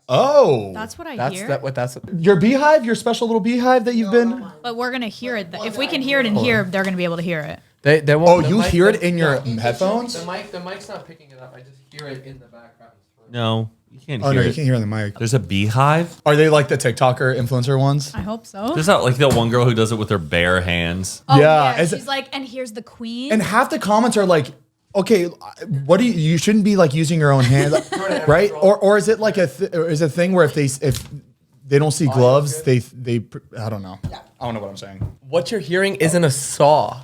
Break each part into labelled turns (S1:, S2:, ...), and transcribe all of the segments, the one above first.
S1: Oh.
S2: That's what I hear.
S3: That's
S1: Your beehive, your special little beehive that you've been.
S2: But we're gonna hear it. If we can hear it in here, they're gonna be able to hear it.
S3: They won't.
S1: Oh, you hear it in your headphones?
S3: The mic's not picking it up. I just hear it in the background.
S4: No, you can't
S1: Oh
S4: hear
S1: no, you
S4: it.
S1: can't hear in the mic.
S4: There's a beehive.
S1: Are they like the TikToker influencer ones?
S2: I hope so.
S4: There's not like that one girl who does it with her bare hands.
S2: Oh,
S1: Yeah, is
S2: she's like, and here's the queen.
S1: And half the comments are like, okay, what do you shouldn't be like using your own hands, right? Or is it like is a thing where if they don't see gloves, they I don't know. I don't know what I'm saying.
S3: What you're hearing isn't a saw.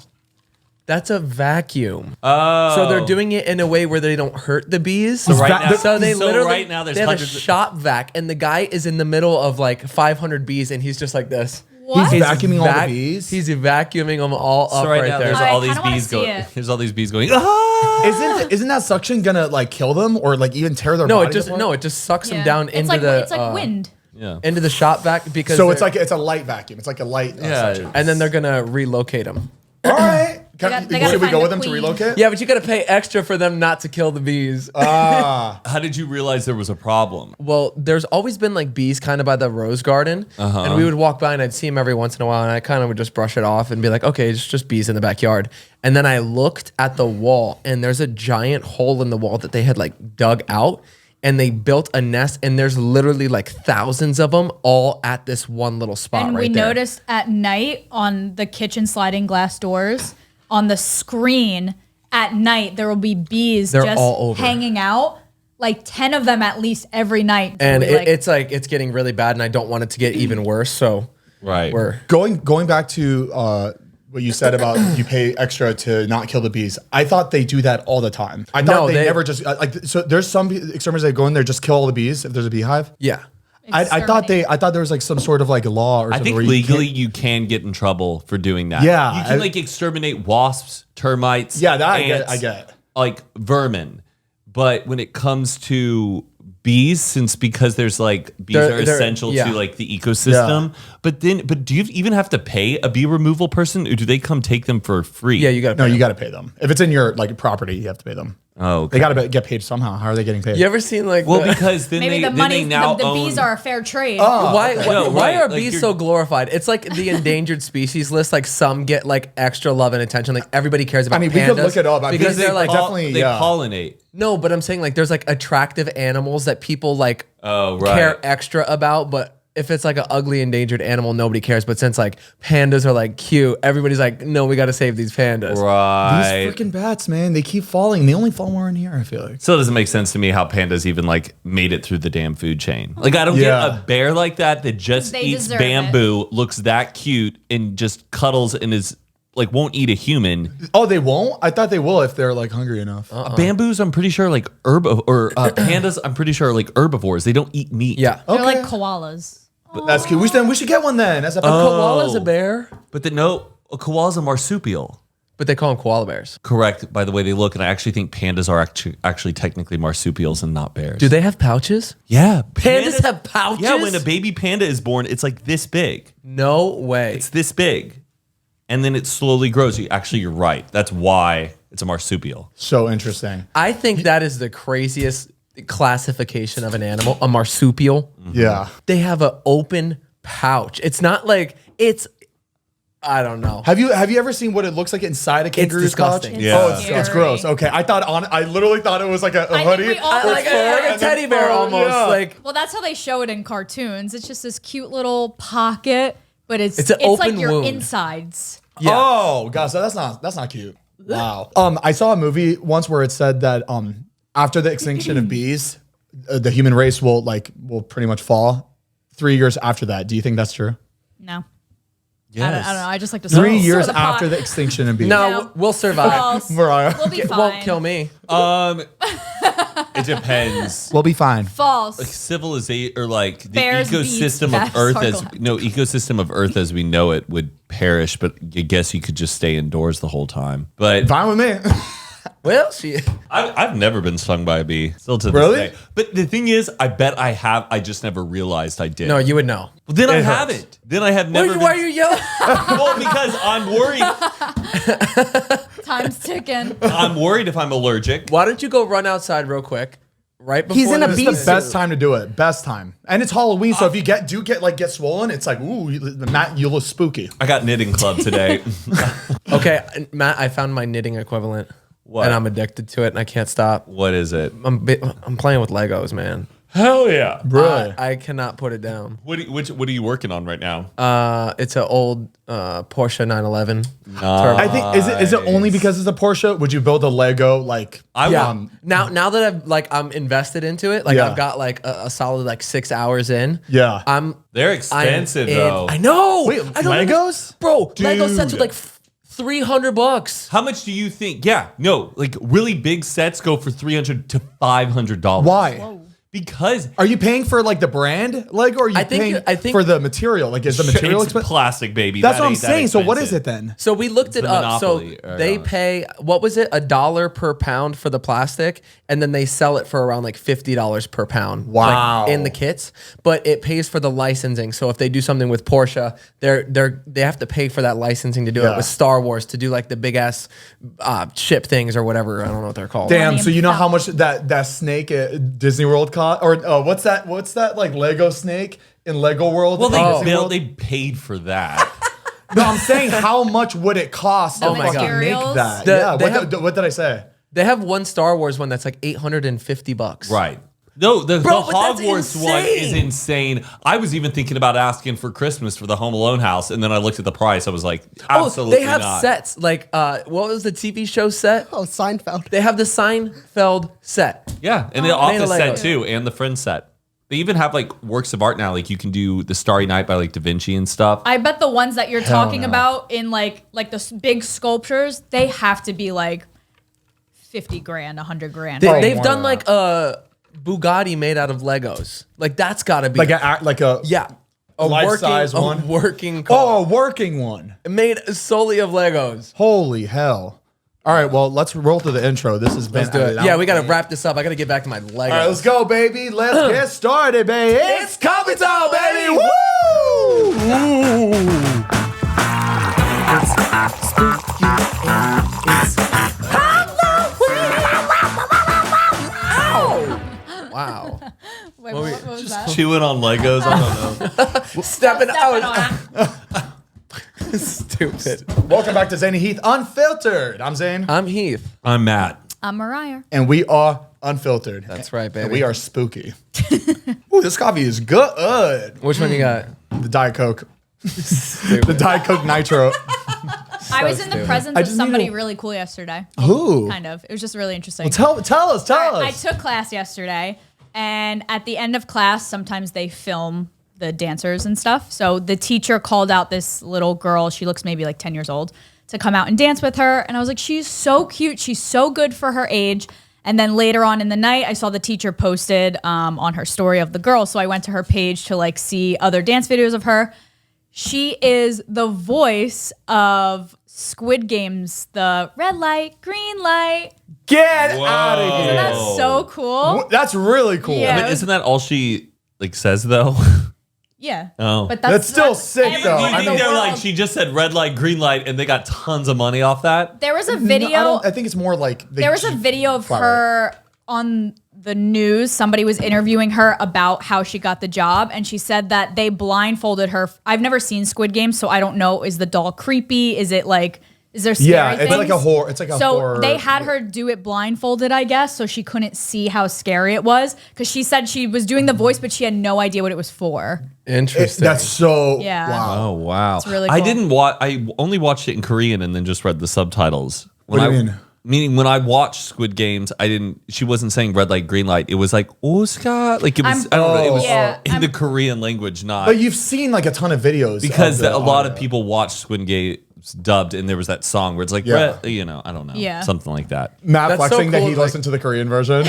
S3: That's a vacuum.
S4: Oh.
S3: So they're doing it in a way where they don't hurt the bees.
S4: So right now,
S3: so they literally
S4: right now there's
S3: they have a
S4: hundreds.
S3: shop vac, and the guy is in the middle of like 500 bees, and he's just like this.
S2: What?
S1: He's vacuuming all the bees?
S3: He's vacuuming them all
S4: So
S3: up
S4: right
S3: right
S4: now
S3: there.
S4: there's
S2: I
S4: all these
S2: kinda wanna
S4: bees
S2: see
S4: going.
S2: it.
S4: There's all these bees going. Ah!
S1: Isn't that suction gonna like kill them or like even tear their
S3: No,
S1: bodies apart?
S3: it just sucks them
S2: Yeah.
S3: down
S2: It's
S3: into
S2: like
S3: the
S2: it's like wind.
S4: Yeah.
S3: into the shop vac because
S1: So it's
S3: they're-
S1: like it's a light vacuum. It's like a light suction.
S3: and then they're gonna relocate them.
S1: All right.
S2: They gotta
S1: Should we
S2: find
S1: go
S2: the
S1: with them to
S2: queen.
S1: relocate?
S3: Yeah, but you gotta pay extra for them not to kill the bees.
S1: Ah.
S4: How did you realize there was a problem?
S3: Well, there's always been like bees kind of by the rose garden, and we would walk by and I'd see them every once in a while, and I kind of would just brush it off and be like, okay, it's just bees in the backyard. And then I looked at the wall, and there's a giant hole in the wall that they had like dug out, and they built a nest, and there's literally like thousands of them all at this one little spot
S2: And
S3: right
S2: we
S3: there.
S2: noticed at night on the kitchen sliding glass doors, on the screen at night, there will be bees
S3: They're
S2: just
S3: all over.
S2: hanging out, like 10 of them at least every night. So
S3: and
S2: we,
S3: it's getting really bad, and I don't want it to get even worse. So
S4: Right.
S3: we're
S1: Going back to what you said about you pay extra to not kill the bees. I thought they do that all the time. I thought
S3: No,
S1: they
S3: they-
S1: never just like. So there's some exterminators that go in there just kill all the bees if there's a beehive.
S3: yeah.
S1: I thought there was like some sort of like law or
S4: I
S1: something.
S4: think
S1: where you
S4: legally
S1: can't-
S4: you can get in trouble for doing that.
S1: Yeah,
S4: You can like exterminate wasps, termites.
S1: Yeah, that
S4: ants,
S1: I get.
S4: Like vermin. But when it comes to bees, because there's like bees
S3: They're-
S4: are
S3: they're-
S4: essential
S3: yeah.
S4: to like the ecosystem. But do you even have to pay a bee removal person, or do they come take them for free?
S3: Yeah, you got
S1: No, you got to pay them. If it's in your like property, you have to pay them.
S4: Oh, okay.
S1: They got to get paid somehow. How are they getting paid?
S3: You ever seen like
S4: Well,
S3: the-
S4: because then
S2: maybe
S4: they
S2: the
S4: then
S2: money,
S4: they now
S2: the bees
S4: own-
S2: are a fair trade.
S3: Why
S4: No,
S3: why
S4: right,
S3: are
S4: like
S3: bees
S4: you're-
S3: so glorified? It's like the endangered species list. Like some get like extra love and attention. Like everybody cares about.
S1: I mean, we
S3: pandas
S1: could look it up.
S3: because they're like
S1: definitely-
S4: they
S1: yeah.
S4: pollinate.
S3: no, but I'm saying like there's like attractive animals that people like
S4: Oh, right.
S3: care extra about, but. If it's like an ugly endangered animal, nobody cares. But since like pandas are like cute, everybody's like, no, we got to save these pandas.
S4: Right.
S1: These freaking bats, man, they keep falling. They only fall more in here. I feel like.
S4: Still doesn't make sense to me how pandas even like made it through the damn food chain. Like I don't
S1: Yeah.
S4: get a bear like that just
S2: They
S4: eats
S2: deserve
S4: bamboo, looks that cute, and just cuddles and is like won't eat a human.
S1: Oh, they won't. I thought they will if they're like hungry enough.
S4: Bamboos, I'm pretty sure like pandas, I'm pretty sure are like herbivores. They don't eat meat.
S3: Yeah.
S2: They're
S1: okay.
S2: like koalas.
S1: That's cute. We should get one then. As a
S3: Koala's a bear,
S4: But no, a koala's a marsupial.
S3: but they call them koala bears.
S4: Correct. By the way they look, and I actually think pandas are actually technically marsupials and not bears.
S3: Do they have pouches?
S4: Yeah,
S3: Pandas have pouches?
S4: Yeah, when a baby panda is born, it's like this big.
S3: No way.
S4: It's this big, and then it slowly grows. You're right. That's why it's a marsupial.
S1: So interesting.
S3: I think that is the craziest classification of an animal, a marsupial.
S1: Yeah.
S3: They have an open pouch. It's not like I don't know.
S1: Have you ever seen what it looks like inside a kangaroo's pouch?
S3: disgusting.
S4: Yeah.
S1: Oh, it's
S2: Scary.
S1: gross. Okay, I literally thought it was like a
S2: I think
S1: hoodie.
S2: we all
S1: with
S2: like
S1: fur
S2: it.
S3: Like a
S1: and then
S3: teddy bear
S1: fur,
S3: almost.
S1: yeah.
S3: Like
S2: Well, that's how they show it in cartoons. It's just this cute little pocket, but it's
S3: an open
S2: like your
S3: wound.
S2: insides.
S3: yeah.
S1: Oh gosh, that's not cute. Wow. I saw a movie once where it said that after the extinction of bees, the human race will pretty much fall 3 years after that. Do you think that's true?
S2: No.
S4: Yes.
S2: I don't know. I just like to
S1: 3
S2: stir
S1: years
S2: the pot.
S1: after the extinction of bees.
S3: No,
S2: No.
S3: we'll survive.
S2: False.
S1: Mariah.
S2: We'll be
S3: It
S2: fine.
S3: won't kill me.
S4: It depends.
S1: We'll be fine.
S2: False.
S4: Civilization or like the
S2: Bears, bees,
S4: ecosystem of
S2: bats,
S4: Earth
S2: sarcophagus.
S4: ecosystem of Earth as we know it would perish. But I guess you could just stay indoors the whole time. But
S1: Fine with me.
S3: Well,
S4: I've never been stung by a bee. Still to this
S1: Really?
S4: day. But the thing is, I bet I have. I just never realized I did.
S3: no, you would know.
S4: Well, then I
S1: It hurts.
S4: haven't. Then I have never.
S3: Why are you yelling?
S4: Well, because I'm worried.
S2: Time's ticking.
S4: I'm worried if I'm allergic.
S3: Why don't you go run outside real quick, right before
S5: He's in a
S3: this
S5: bee
S3: is-
S1: It's the best time to do it. Best time. And it's Halloween, so if you get swollen, it's like, ooh, Matt, you look spooky.
S4: I got knitting club today.
S3: Okay, Matt, I found my knitting equivalent.
S4: What?
S3: And I'm addicted to it and I can't stop.
S4: What is it?
S3: I'm playing with Legos, man.
S4: Hell yeah.
S1: Really?
S3: I cannot put it down.
S4: What are you working on right now?
S3: It's an old Porsche 911.
S1: I think is it only because it's a Porsche? Would you build a Lego like?
S3: Yeah. Now that I'm invested into it, like
S1: Yeah.
S3: I've got like a solid like 6 hours in.
S1: Yeah.
S4: They're expensive though.
S3: I know.
S1: Wait,
S3: I don't
S1: Legos?
S3: bro. Lego sets
S1: Dude.
S3: with like $300.
S4: How much do you think? Yeah, no, like really big sets go for $300 to $500.
S1: Why?
S4: Because
S1: Are you paying for like the brand Lego, or are you
S3: I think-
S1: paying
S3: I think-
S1: for the material? Like, is the material
S4: it's
S1: expensive?
S4: plastic, baby.
S1: That's
S4: That
S1: what I'm
S4: ain't that
S1: saying. So what is
S4: expensive.
S1: it then?
S3: So we looked it
S4: the
S3: up. So
S4: Monopoly, or
S3: they
S4: no.
S3: pay, what was it, $1 per pound for the plastic, and then they sell it for around like $50 per pound.
S1: Wow.
S3: like, in the kits, but it pays for the licensing. So if they do something with Porsche, they have to pay for that licensing to do
S1: Yeah.
S3: it with Star Wars, to do like the big ass ship things or whatever. I don't know what they're called.
S1: Damn.
S2: Millennium
S1: So you know how
S2: Falcon.
S1: much that snake at Disney World cost, or what's that like Lego snake in Lego World?
S4: Well,
S1: in Disney World?
S4: they paid for that.
S1: No, I'm saying how much would it cost to
S3: Oh my God.
S1: fucking make
S2: Materials?
S1: that?
S3: The- they
S1: What,
S3: have-
S1: what did I say?
S3: They have one Star Wars one that's like $850.
S4: Right. No, the
S3: Bro, but that's
S4: Hogwarts one is
S3: insane.
S4: insane. I was even thinking about asking for Christmas for the Home Alone house, and then I looked at the price. I was like, absolutely
S3: Oh, they have
S4: not.
S3: sets like what was the TV show set?
S5: Oh, Seinfeld.
S3: They have the Seinfeld set.
S4: Yeah, and the
S3: Made
S4: Office
S3: of
S4: set
S3: Legos.
S4: too, and the Friends set. They even have like works of art now. Like you can do the Starry Night by like Da Vinci and stuff.
S2: I bet the ones that you're talking
S1: no.
S2: about in like the big sculptures, they have to be like 50 grand, 100 grand.
S3: They,
S2: right?
S3: they've
S1: more
S3: done
S1: than
S3: like a Bugatti made out of Legos. Like that's got to be
S1: Like a
S3: yeah, a
S1: life-size
S3: working,
S1: one?
S3: a working car
S1: oh, a working one.
S3: made solely of Legos.
S1: Holy hell! All right, well, let's roll through the intro. This has been
S3: Let's do it. Yeah, we got to wrap this up. I got to get back to my Legos.
S1: All right, let's go, baby. Let's get started, baby. It's coffee time, baby. Woo!
S3: Wow.
S2: Wait, what was that?
S4: Chewing on Legos. I don't know.
S3: Stepping
S2: Stepping
S3: out.
S2: on.
S3: Stupid.
S1: Welcome back to Zane and Heath Unfiltered. I'm Zane,
S3: I'm Heath.
S4: I'm Matt.
S2: I'm Mariah.
S1: and we are unfiltered.
S3: That's right,
S1: And
S3: baby.
S1: we are spooky. Ooh, this coffee is good.
S3: Which one you got?
S1: The Diet Coke. The Diet Coke Nitro.
S2: I was in the
S3: stupid.
S2: presence
S1: I
S2: of
S1: just
S2: somebody
S1: need to-
S2: really cool yesterday.
S1: Who?
S2: Kind of. It was just really interesting.
S1: Tell us.
S2: I took class yesterday, and at the end of class, sometimes they film the dancers and stuff. So the teacher called out this little girl. She looks maybe like 10 years old to come out and dance with her. And I was like, she's so cute. She's so good for her age. And then later on in the night, I saw the teacher posted on her story of the girl. So I went to her page to like see other dance videos of her. She is the voice of Squid Games, the red light, green light.
S1: Get
S4: Whoa.
S1: out of
S2: Isn't
S1: here.
S2: that so cool?
S1: That's really cool.
S2: Yeah.
S4: But isn't that all she like says though?
S2: Yeah.
S4: Oh.
S2: But
S1: That's still
S2: what
S1: sick, though.
S2: everyone
S1: I
S2: in
S1: mean-
S2: the
S4: They're like
S2: world-
S4: she just said red light, green light, and they got tons of money off that.
S2: There was a
S1: No,
S2: video.
S1: I think it's more like
S2: There was a video of her on the news. Somebody was interviewing her about how she got the job, and she said that they blindfolded her. I've never seen Squid Game, so I don't know. Is the doll creepy? Is it like? Is there scary
S1: Yeah, it's
S2: things?
S1: like a horror. It's like a
S2: So
S1: horror.
S2: they had her do it blindfolded, I guess, so she couldn't see how scary it was. Because she said she was doing the voice, but she had no idea what it was for.
S3: Interesting.
S1: That's so
S2: Yeah.
S1: wow.
S4: Oh wow.
S2: It's really
S4: I
S2: cool.
S4: didn't watch I only watched it in Korean and then just read the subtitles.
S1: What do you mean?
S4: Meaning when I watched Squid Games, she wasn't saying red light, green light. It was like Oscar. Like it was
S2: I'm-
S4: I don't know, it was
S2: Yeah,
S4: in
S2: I'm-
S4: the Korean language, not
S1: But you've seen like a ton of videos
S4: because
S1: of the
S4: a lot of
S1: audio.
S4: people watch Squid Games dubbed and there was that song where it's like
S1: Yeah.
S4: I don't know.
S2: Yeah.
S4: Something like that.
S1: Matt
S3: That's so
S1: flexing that
S3: cool,
S1: he
S3: like-
S1: listened to the Korean version.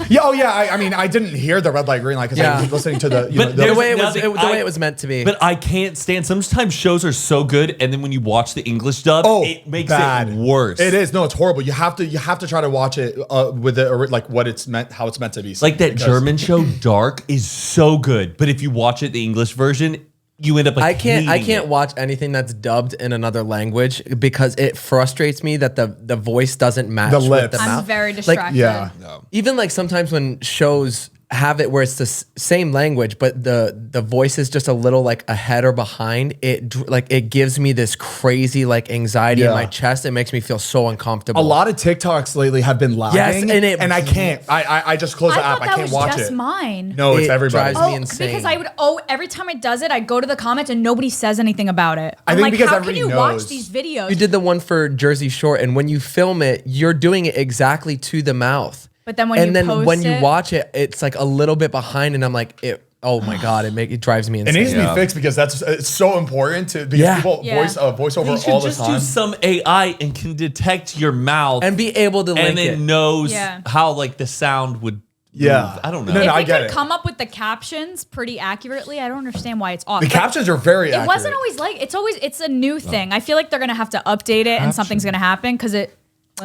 S1: Yeah, oh yeah. I mean, I didn't hear the red light, green light because
S3: Yeah.
S1: I was listening to the. You
S4: But
S1: know,
S3: the
S4: there's
S3: way it was,
S4: nothing-
S3: the way it was meant to be.
S4: But I can't stand. Sometimes shows are so good, and then when you watch the English dub, it makes
S1: bad.
S4: it worse.
S1: It is. No, it's horrible. You have to try to watch it with the like what it's meant, how it's meant to be.
S4: Like that
S1: Because-
S4: German show Dark is so good, but if you watch it the English version, you end up like
S3: I
S4: hating
S3: can't
S4: it.
S3: watch anything that's dubbed in another language because it frustrates me that the voice doesn't match
S1: The
S3: with
S1: lips.
S3: the
S2: I'm
S3: mouth.
S2: very distracted.
S1: Yeah.
S3: Even like sometimes when shows have it where it's the same language, but the voice is just a little like ahead or behind, it gives me this crazy like anxiety in
S1: Yeah.
S3: my chest. It makes me feel so uncomfortable.
S1: A lot of TikToks lately have been lagging,
S3: Yes, and
S1: I can't. I just close
S2: I
S1: the app.
S2: thought
S1: I
S2: that
S1: can't
S2: was
S1: watch
S2: just
S1: it.
S2: mine.
S1: No, it's
S3: It
S1: everybody.
S3: drives me
S2: Oh,
S3: insane.
S2: because I would every time it does it, I go to the comments and nobody says anything about it. I'm
S1: think
S2: like,
S1: because
S2: how can
S1: everybody
S2: you watch
S1: knows.
S2: these videos?
S3: You did the one for Jersey Shore, and when you film it, you're doing it exactly to the mouth.
S2: But then when you post
S3: when you
S2: it-
S3: watch it, it's like a little bit behind, and I'm like, oh my god, it drives me
S1: It
S3: insane.
S1: needs to be fixed because it's so important to because
S3: Yeah.
S1: people
S2: Yeah.
S1: voice over
S4: You should
S1: all the
S4: just
S1: time.
S4: do some AI and can detect your mouth
S3: and be able to link
S4: and then
S3: it.
S4: knows
S2: Yeah.
S4: how like the sound would
S1: Yeah.
S4: move. I don't know.
S1: No,
S2: if
S1: I
S2: we
S1: get
S2: could
S1: it.
S2: come up with the captions pretty accurately, I don't understand why it's off.
S1: The
S2: But
S1: captions are very
S2: It
S1: accurate.
S2: wasn't always like it's a new thing. I feel like they're gonna have to update it and something's gonna happen because it.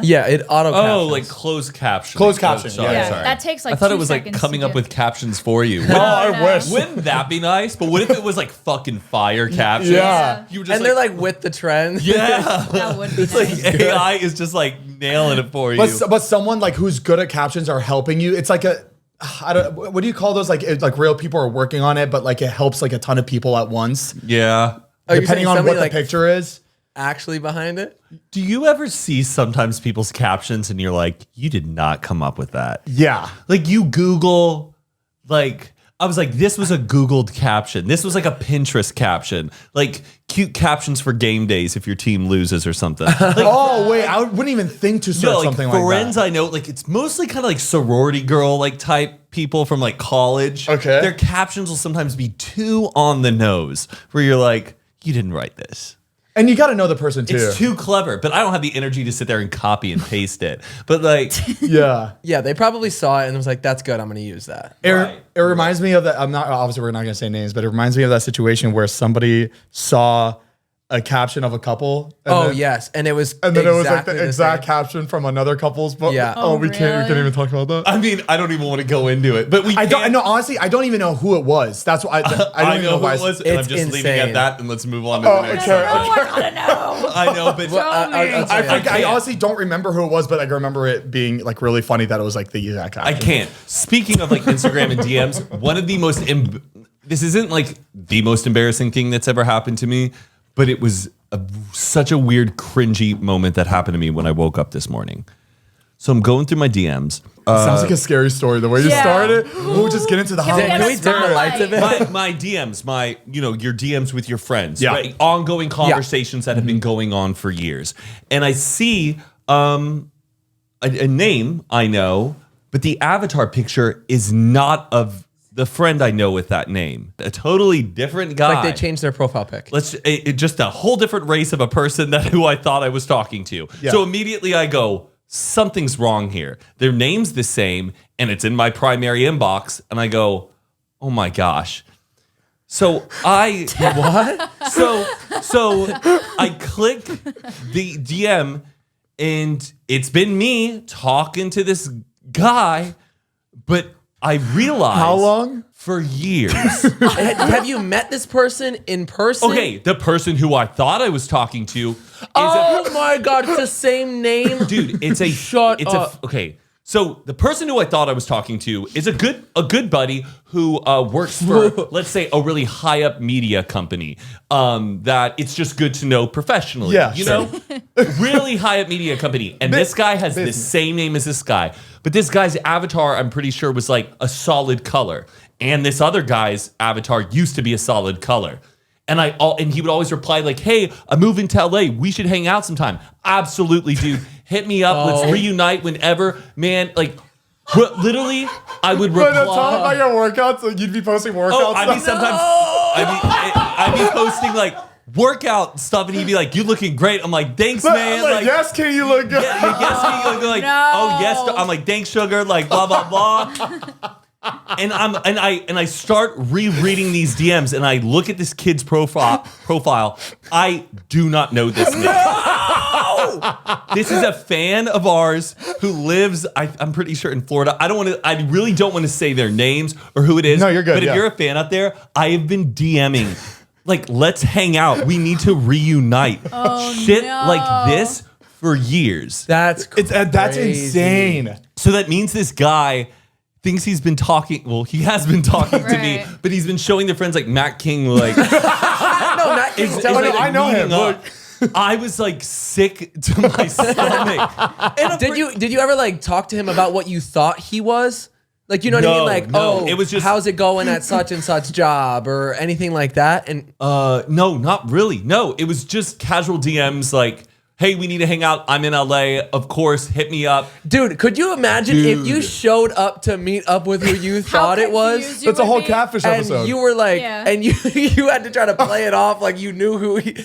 S3: Yeah, it auto.
S4: Oh, like closed caption.
S1: Closed caption,
S4: sorry,
S1: yeah,
S4: sorry.
S2: that takes like.
S4: I thought
S2: 2
S4: it was like
S2: seconds to
S4: coming up
S2: do.
S4: with captions for you.
S1: Oh, I
S2: no.
S1: wish.
S4: Wouldn't that be nice? But what if it was like fucking fire captions?
S1: Yeah.
S4: You were just
S3: and they're like with the trend.
S4: yeah.
S2: That would be
S4: It's like
S2: nice.
S4: AI is just like nailing it for you.
S1: But someone like who's good at captions are helping you. It's like I don't. What do you call those? Like real people are working on it, but like it helps like a ton of people at once,
S4: yeah.
S3: Are you
S1: depending
S3: saying
S1: on what
S3: somebody,
S1: the
S3: like,
S1: picture is.
S3: actually behind it.
S4: Do you ever see sometimes people's captions and you're like, you did not come up with that?
S1: Yeah.
S4: Like you Google, like, I was like, this was a Googled caption. This was like a Pinterest caption. Like cute captions for game days if your team loses or something. Like,
S1: Oh wait, I wouldn't even think to search
S4: no, like
S1: something like
S4: friends
S1: that.
S4: I know, like it's mostly kind of like sorority girl like type people from like college.
S1: Okay.
S4: Their captions will sometimes be too on the nose where you're like, you didn't write this.
S1: And you got to know the person too.
S4: It's too clever, but I don't have the energy to sit there and copy and paste it. But like,
S1: Yeah.
S3: Yeah, they probably saw it and was like, "That's good. I'm going to use that."
S4: Right.
S1: It reminds me of that. I'm not obviously we're not gonna say names, but it reminds me of that situation where somebody saw a caption of a couple.
S3: Oh
S1: then,
S3: yes, and it was
S1: And then it was like
S3: exactly
S1: the exact
S3: same.
S1: caption from another couple's book.
S3: Yeah.
S1: Oh, we can't. We
S2: really?
S1: can't even talk about that.
S4: I mean, I don't even want to go into it, but we
S1: I don't.
S4: can-
S1: No, honestly, I don't even know who it was. That's why I don't
S4: I
S1: even
S4: know who
S1: why
S4: it was, and I'm
S3: It's
S4: just leaving
S3: insane.
S4: at that, and let's move on to
S1: Oh,
S4: the next
S1: okay.
S4: one.
S2: No, I gotta know.
S4: I know, but
S1: I honestly don't remember who it was, but I remember it being like really funny that it was like the exact
S4: I
S1: caption.
S4: can't. Speaking of like Instagram and DMs, one of the most this isn't like the most embarrassing thing that's ever happened to me, but it was such a weird, cringy moment that happened to me when I woke up this morning. So I'm going through my DMs.
S1: Sounds like a scary story. The way you
S2: Yeah.
S1: started, we'll just get into the
S2: Can we
S3: Can
S2: get
S3: we
S2: a
S3: dim the lights a
S2: spotlight?
S3: bit?
S4: My DMs, your DMs with your friends,
S1: Yeah.
S4: right? Ongoing conversations that have been going on for years. And I see a name I know, but the avatar picture is not of the friend I know with that name. A totally different guy.
S3: Like they changed their profile pic.
S4: Just a whole different race of a person that who I thought I was talking to.
S1: Yeah.
S4: So immediately I go, something's wrong here. Their name's the same, and it's in my primary inbox, and I go, oh my gosh. So I
S3: What?
S4: so I click the DM, and it's been me talking to this guy, but I realized
S1: How long?
S4: For years.
S3: Have you met this person in person?
S4: Okay, the person who I thought I was talking to is
S3: Oh my god, it's the same name.
S4: dude, it's a
S3: Shut
S4: it's
S3: up.
S4: okay. So the person who I thought I was talking to is a good buddy who works for, let's say, a really high up media company. That it's just good to know professionally.
S1: Yeah,
S4: you
S1: sure.
S4: know, really high up media company. And this guy has the same name as this guy, but this guy's avatar, I'm pretty sure, was like a solid color, and this other guy's avatar used to be a solid color. And and he would always reply like, "Hey, I'm moving to LA. We should hang out sometime." Absolutely, dude. Hit me up. Let's reunite whenever, man. Like, literally, I would
S1: But tell
S4: reply.
S1: about your workouts. Like, you'd be posting workouts.
S4: Oh, I mean, sometimes I'd be posting like workout stuff, and he'd be like, "You looking great." I'm like, "Thanks, man."
S1: like, yes, can you look good?
S4: yeah, yes, he like,
S2: No.
S4: oh yes. I'm like, "Thanks, sugar." Like, blah blah blah. And I start rereading these DMs, and I look at this kid's profile. I do not know this man. This is a fan of ours who lives, I'm pretty sure, in Florida. I really don't want to say their names or who it is.
S1: No, you're good,
S4: But
S1: yeah.
S4: if you're a fan out there, I have been DMing like, let's hang out. We need to reunite. Shit
S2: no.
S4: like this for years.
S3: That's
S1: That's insane.
S4: So that means this guy thinks he's been talking. Well, he has been talking to me,
S2: Right.
S4: but he's been showing their friends like Matt King, like,
S3: no, not
S4: is
S1: I know him.
S4: meeting up. I was like sick to my stomach. And
S3: Did you ever like talk to him about what you thought he was? Like, you know what I mean? Like,
S4: no. It was just,
S3: how's it going at such and such job or anything like that? And
S4: no, not really. No, it was just casual DMs like, hey, we need to hang out. I'm in LA. Of course, hit me up.
S3: dude, could you imagine if you showed up to meet up with who you thought it was?
S2: confused you
S1: That's a
S2: would
S1: whole
S2: be.
S1: catfish
S3: And
S1: episode.
S3: you were like,
S2: Yeah.
S3: and you you had to try to play it off like you knew who he.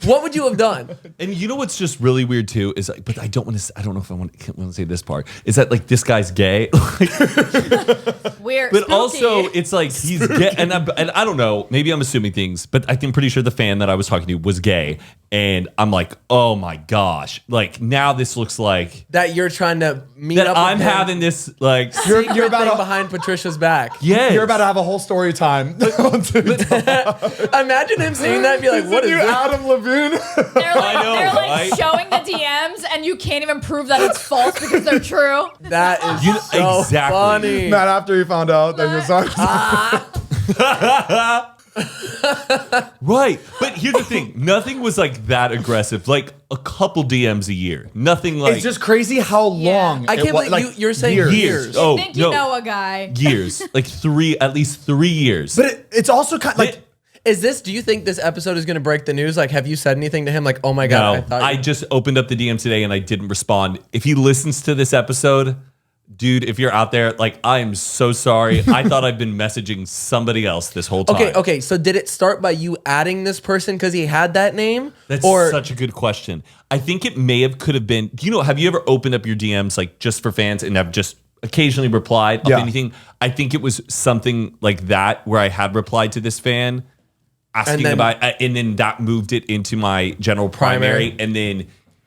S3: What would you have done?
S4: And you know what's just really weird too is like, but I don't want to. I don't know if I want to say this part. Is that like this guy's gay?
S2: Weird.
S4: But
S2: spooky.
S4: also, it's like he's gay, and I don't know. Maybe I'm assuming things, but I'm pretty sure the fan that I was talking to was gay, and I'm like, oh my gosh, like now this looks like
S3: That you're trying to meet
S4: that
S3: up
S4: I'm
S3: with him.
S4: having this like.
S1: You're
S3: Secret
S1: about
S3: thing
S1: to-
S3: behind Patricia's back.
S4: Yes.
S1: You're about to have a whole story time.
S3: Imagine him saying that and be like, what is
S1: you
S3: this?
S1: Adam Levine?
S2: They're like,
S4: I know,
S2: they're like
S4: right?
S2: showing the DMs, and you can't even prove that it's false because they're true.
S3: That is
S4: You know-
S3: so
S4: exactly.
S3: funny.
S1: Matt, after he found out that you're sorry.
S4: Right. But here's the thing. Nothing was like that aggressive. Like a couple DMs a year. Nothing like
S1: It's just crazy how
S2: Yeah.
S1: long.
S3: I can't
S1: it was.
S3: believe you're saying years.
S4: Oh,
S2: Think you
S4: no.
S2: know a guy.
S4: Years. Like at least 3 years.
S1: But it's also kind like.
S3: Do you think this episode is going to break the news? Like, have you said anything to him? Like, oh my God, I
S4: No,
S3: thought
S4: I just opened up the DM today and I didn't respond. If he listens to this episode, dude, if you're out there, like, I am so sorry. I thought I've been messaging somebody else this whole time.
S3: Okay. So did it start by you adding this person because he had that name?
S4: That's
S3: or
S4: such a good question. I think it could have been, have you ever opened up your DMs like just for fans and have just occasionally replied of
S1: Yeah.
S4: anything? I think it was something like that where I had replied to this fan asking about, and then that moved it into my general primary. And then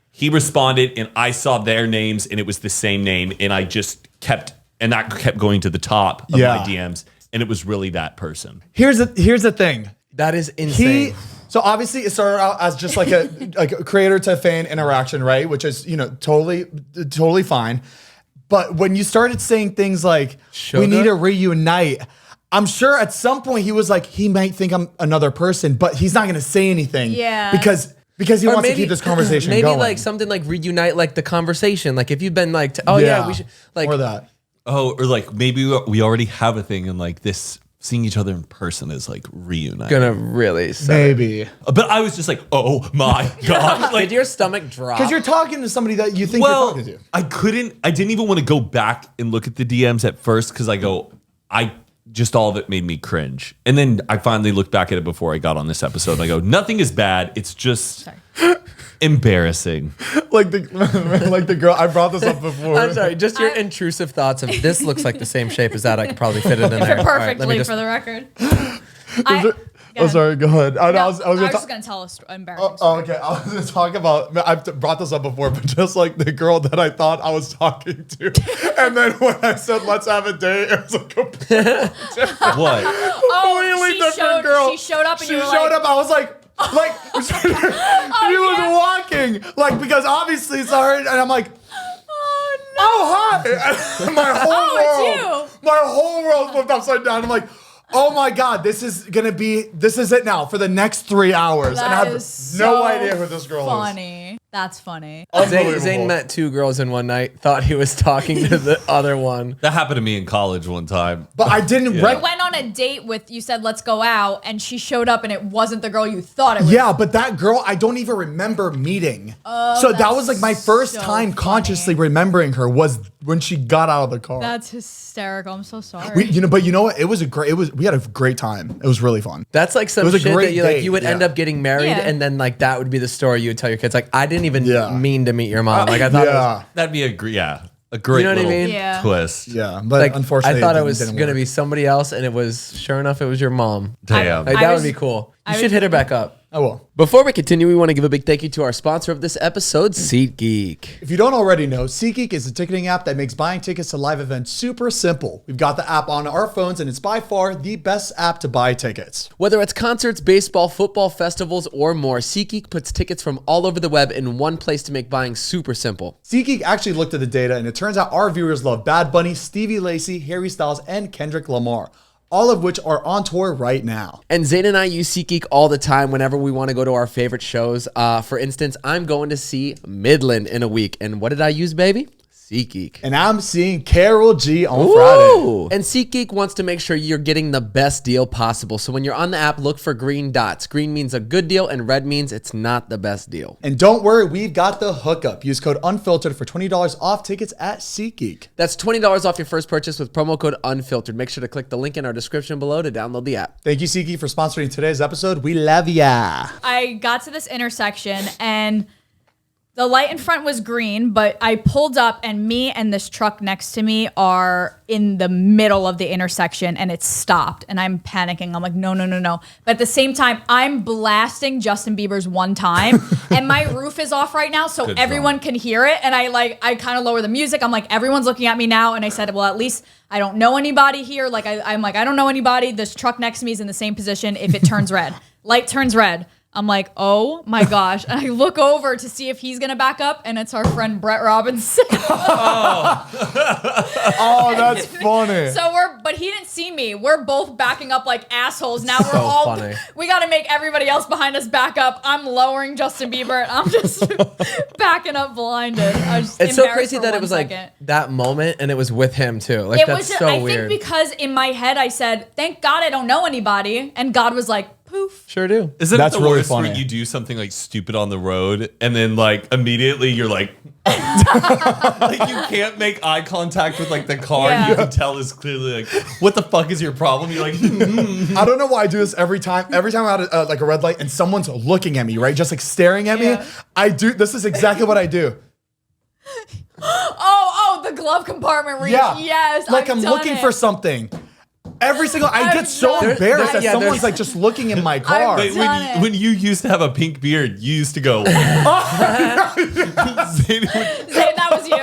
S4: he responded and I saw their names and it was the same name. And I just kept going to the top of
S1: Yeah.
S4: my DMs. And it was really that person.
S1: Here's the thing.
S3: that is insane.
S1: So obviously it started out as just like a creator to fan interaction, right? Which is totally fine. But when you started saying things like we need to reunite, I'm sure at some point he was like, he might think I'm another person, but he's not going to say anything.
S2: Yeah.
S1: Because he wants to keep this conversation
S3: maybe
S1: going.
S3: like something like reunite like the conversation. Like if you've been like, we should like
S1: or that.
S4: Oh, or like maybe we already have a thing and like this seeing each other in person is like reuniting.
S3: gonna really suck.
S1: Maybe.
S4: But I was just like, oh my God.
S3: Did your stomach drop?
S1: Because you're talking to somebody that you think you're
S4: Well,
S1: talking to.
S4: I didn't even want to go back and look at the DMs at first because just all of it made me cringe. And then I finally looked back at it before I got on this episode and I go, nothing is bad. It's just embarrassing.
S1: Like the girl, I brought this up before.
S3: I'm sorry, just your intrusive thoughts of this looks like the same shape as that. I could probably fit it in there. All right, let me
S2: Perfectly
S3: just-
S2: for the record.
S1: Oh, sorry, go ahead. I was
S2: I was
S1: gonna
S2: just going to tell an embarrassing
S1: Oh, okay. I was going to talk about, I've brought this up before, but just like the girl that I thought I was talking to. And then when I said, let's have a date, it was like a completely
S4: What?
S1: different girl.
S2: She showed up and
S1: She
S2: you were
S1: showed
S2: like,
S1: up. I was like she was walking. Like, because obviously it's her. And I'm like, oh, hi. And my whole world flipped upside down. I'm like, oh my God, this is it now for the next 3 hours.
S2: That
S1: and I have
S2: is
S1: no
S2: so
S1: idea who this girl is.
S2: funny. That's funny.
S3: Zane met two girls in one night, thought he was talking to the other one.
S4: That happened to me in college one time.
S1: But I didn't
S2: You went on a date with, you said, let's go out, and she showed up and it wasn't the girl you thought it was.
S1: Yeah, but that girl, I don't even remember meeting. So that was like my first
S2: so
S1: time
S2: funny.
S1: consciously remembering her was when she got out of the car.
S2: That's hysterical. I'm so sorry.
S1: But you know what? We had a great time. It was really fun.
S3: That's like some
S1: It was a
S3: shit
S1: great
S3: that you
S1: date,
S3: you would end
S1: yeah.
S3: up getting married,
S2: Yeah.
S3: and then like that would be the story you would tell your kids. Like I didn't even
S1: Yeah.
S3: mean to meet your mom. Like I thought, it was,
S1: Yeah.
S4: That'd be a great
S3: You know what I
S4: little
S3: mean?
S2: Yeah.
S4: twist.
S1: Yeah. But
S3: like
S1: unfortunately,
S3: I thought it
S1: didn't-
S3: was
S1: didn't
S3: gonna
S1: work.
S3: be somebody else, and it was sure enough it was your mom.
S4: Damn.
S3: Like
S2: I
S3: that
S2: was-
S3: would be cool. You
S2: I
S3: should
S2: was-
S3: hit her back up.
S1: I will.
S3: Before we continue, we want to give a big thank you to our sponsor of this episode, SeatGeek.
S1: If you don't already know, SeatGeek is a ticketing app that makes buying tickets to live events super simple. We've got the app on our phones, and it's by far the best app to buy tickets.
S3: Whether it's concerts, baseball, football, festivals, or more, SeatGeek puts tickets from all over the web in one place to make buying super simple.
S1: SeatGeek actually looked at the data, and it turns out our viewers love Bad Bunny, Stevie Lacy, Harry Styles, and Kendrick Lamar, all of which are on tour right now.
S3: And Zane and I use SeatGeek all the time whenever we want to go to our favorite shows. For instance, I'm going to see Midland in a week. And what did I use, baby? SeatGeek.
S1: And I'm seeing Carol G on Friday.
S3: And SeatGeek wants to make sure you're getting the best deal possible. So when you're on the app, look for green dots. Green means a good deal and red means it's not the best deal.
S1: And don't worry, we've got the hookup. Use code UNFILTERED for $20 off tickets at SeatGeek.
S3: That's $20 off your first purchase with promo code UNFILTERED. Make sure to click the link in our description below to download the app.
S1: Thank you, SeatGeek, for sponsoring today's episode. We love ya.
S2: I got to this intersection and the light in front was green, but I pulled up and me and this truck next to me are in the middle of the intersection and it's stopped and I'm panicking. I'm like, no. But at the same time, I'm blasting Justin Bieber's One Time and my roof is off right now so everyone can hear it. And I kind of lower the music. I'm like, everyone's looking at me now. And I said, well, at least I don't know anybody here. Like, I'm like, I don't know anybody. This truck next to me is in the same position if it turns red. Light turns red. I'm like, oh my gosh. And I look over to see if he's going to back up, and it's our friend Brett Robinson.
S1: Oh, that's funny.
S2: But he didn't see me. We're both backing up like assholes. Now we got to make everybody else behind us back up. I'm lowering Justin Bieber, and I'm just backing up blinded.
S3: It's so crazy that it was like that moment, and it was with him too. Like, that's so weird.
S2: I think because in my head I said, thank God I don't know anybody. And God was like, poof.
S3: Sure do.
S4: Isn't
S1: That's
S4: it the
S1: really
S4: worst
S1: funny.
S4: when you do something like stupid on the road and then like immediately you're like, like you can't make eye contact with like the car.
S2: Yeah.
S4: You can tell is clearly like, what the fuck is your problem? You're like,
S1: I don't know why I do this every time. Every time I'm at like a red light and someone's looking at me, right? Just like staring at me. This is exactly what I do.
S2: Oh, the glove compartment reach.
S1: Yeah.
S2: Yes.
S1: Like
S2: I've
S1: I'm
S2: done
S1: looking
S2: it.
S1: for something. I get so
S2: done it.
S1: embarrassed that
S3: Yeah,
S1: someone's like just looking in my car.
S2: I've done it.
S4: when you used to have a pink beard, you used to go, Zane
S2: That was you.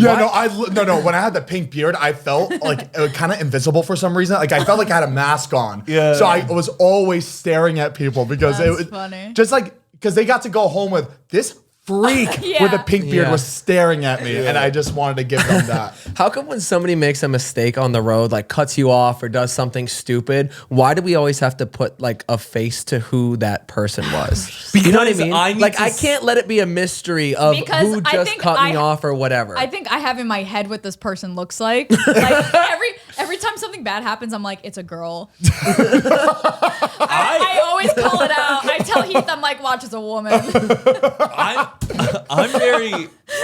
S1: No. When I had the pink beard, I felt like kind of invisible for some reason. Like I felt like I had a mask on.
S4: Yeah.
S1: So I was always staring at people because
S2: That's
S1: it was
S2: funny.
S1: just like because they got to go home with this freak with a pink beard was staring at me, and I just wanted to give them that.
S3: How come when somebody makes a mistake on the road, like cuts you off or does something stupid, why do we always have to put like a face to who that person was? You know what I
S4: Because
S3: mean? I can't let it be a mystery of
S2: Because
S3: who
S2: I
S3: just
S2: think
S3: cut me off or whatever.
S2: I think I have in my head what this person looks like. Like every time something bad happens, I'm like, it's a girl. I always call it out. I tell Heath, I'm like, watch, it's a woman.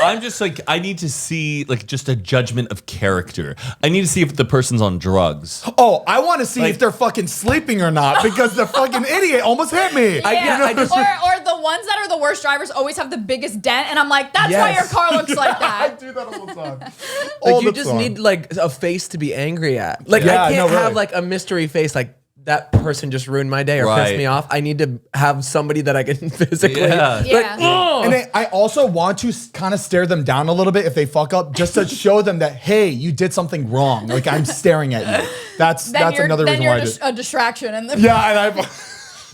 S4: I'm just like, I need to see like just a judgment of character. I need to see if the person's on drugs.
S1: Oh, I want to see if they're fucking sleeping or not because the fucking idiot almost hit me.
S2: Or the ones that are the worst drivers always have the biggest dent, and I'm like, that's why your car looks like that.
S1: I do that all the time.
S3: Like you just need like a face to be angry at. Like I can't have like a mystery face like that person just ruined my day or pissed me off. I need to have somebody that I can physically.
S1: And I also want to kind of stare them down a little bit if they fuck up, just to show them that, hey, you did something wrong. Like I'm staring at you. That's another reason why I do.
S2: A distraction.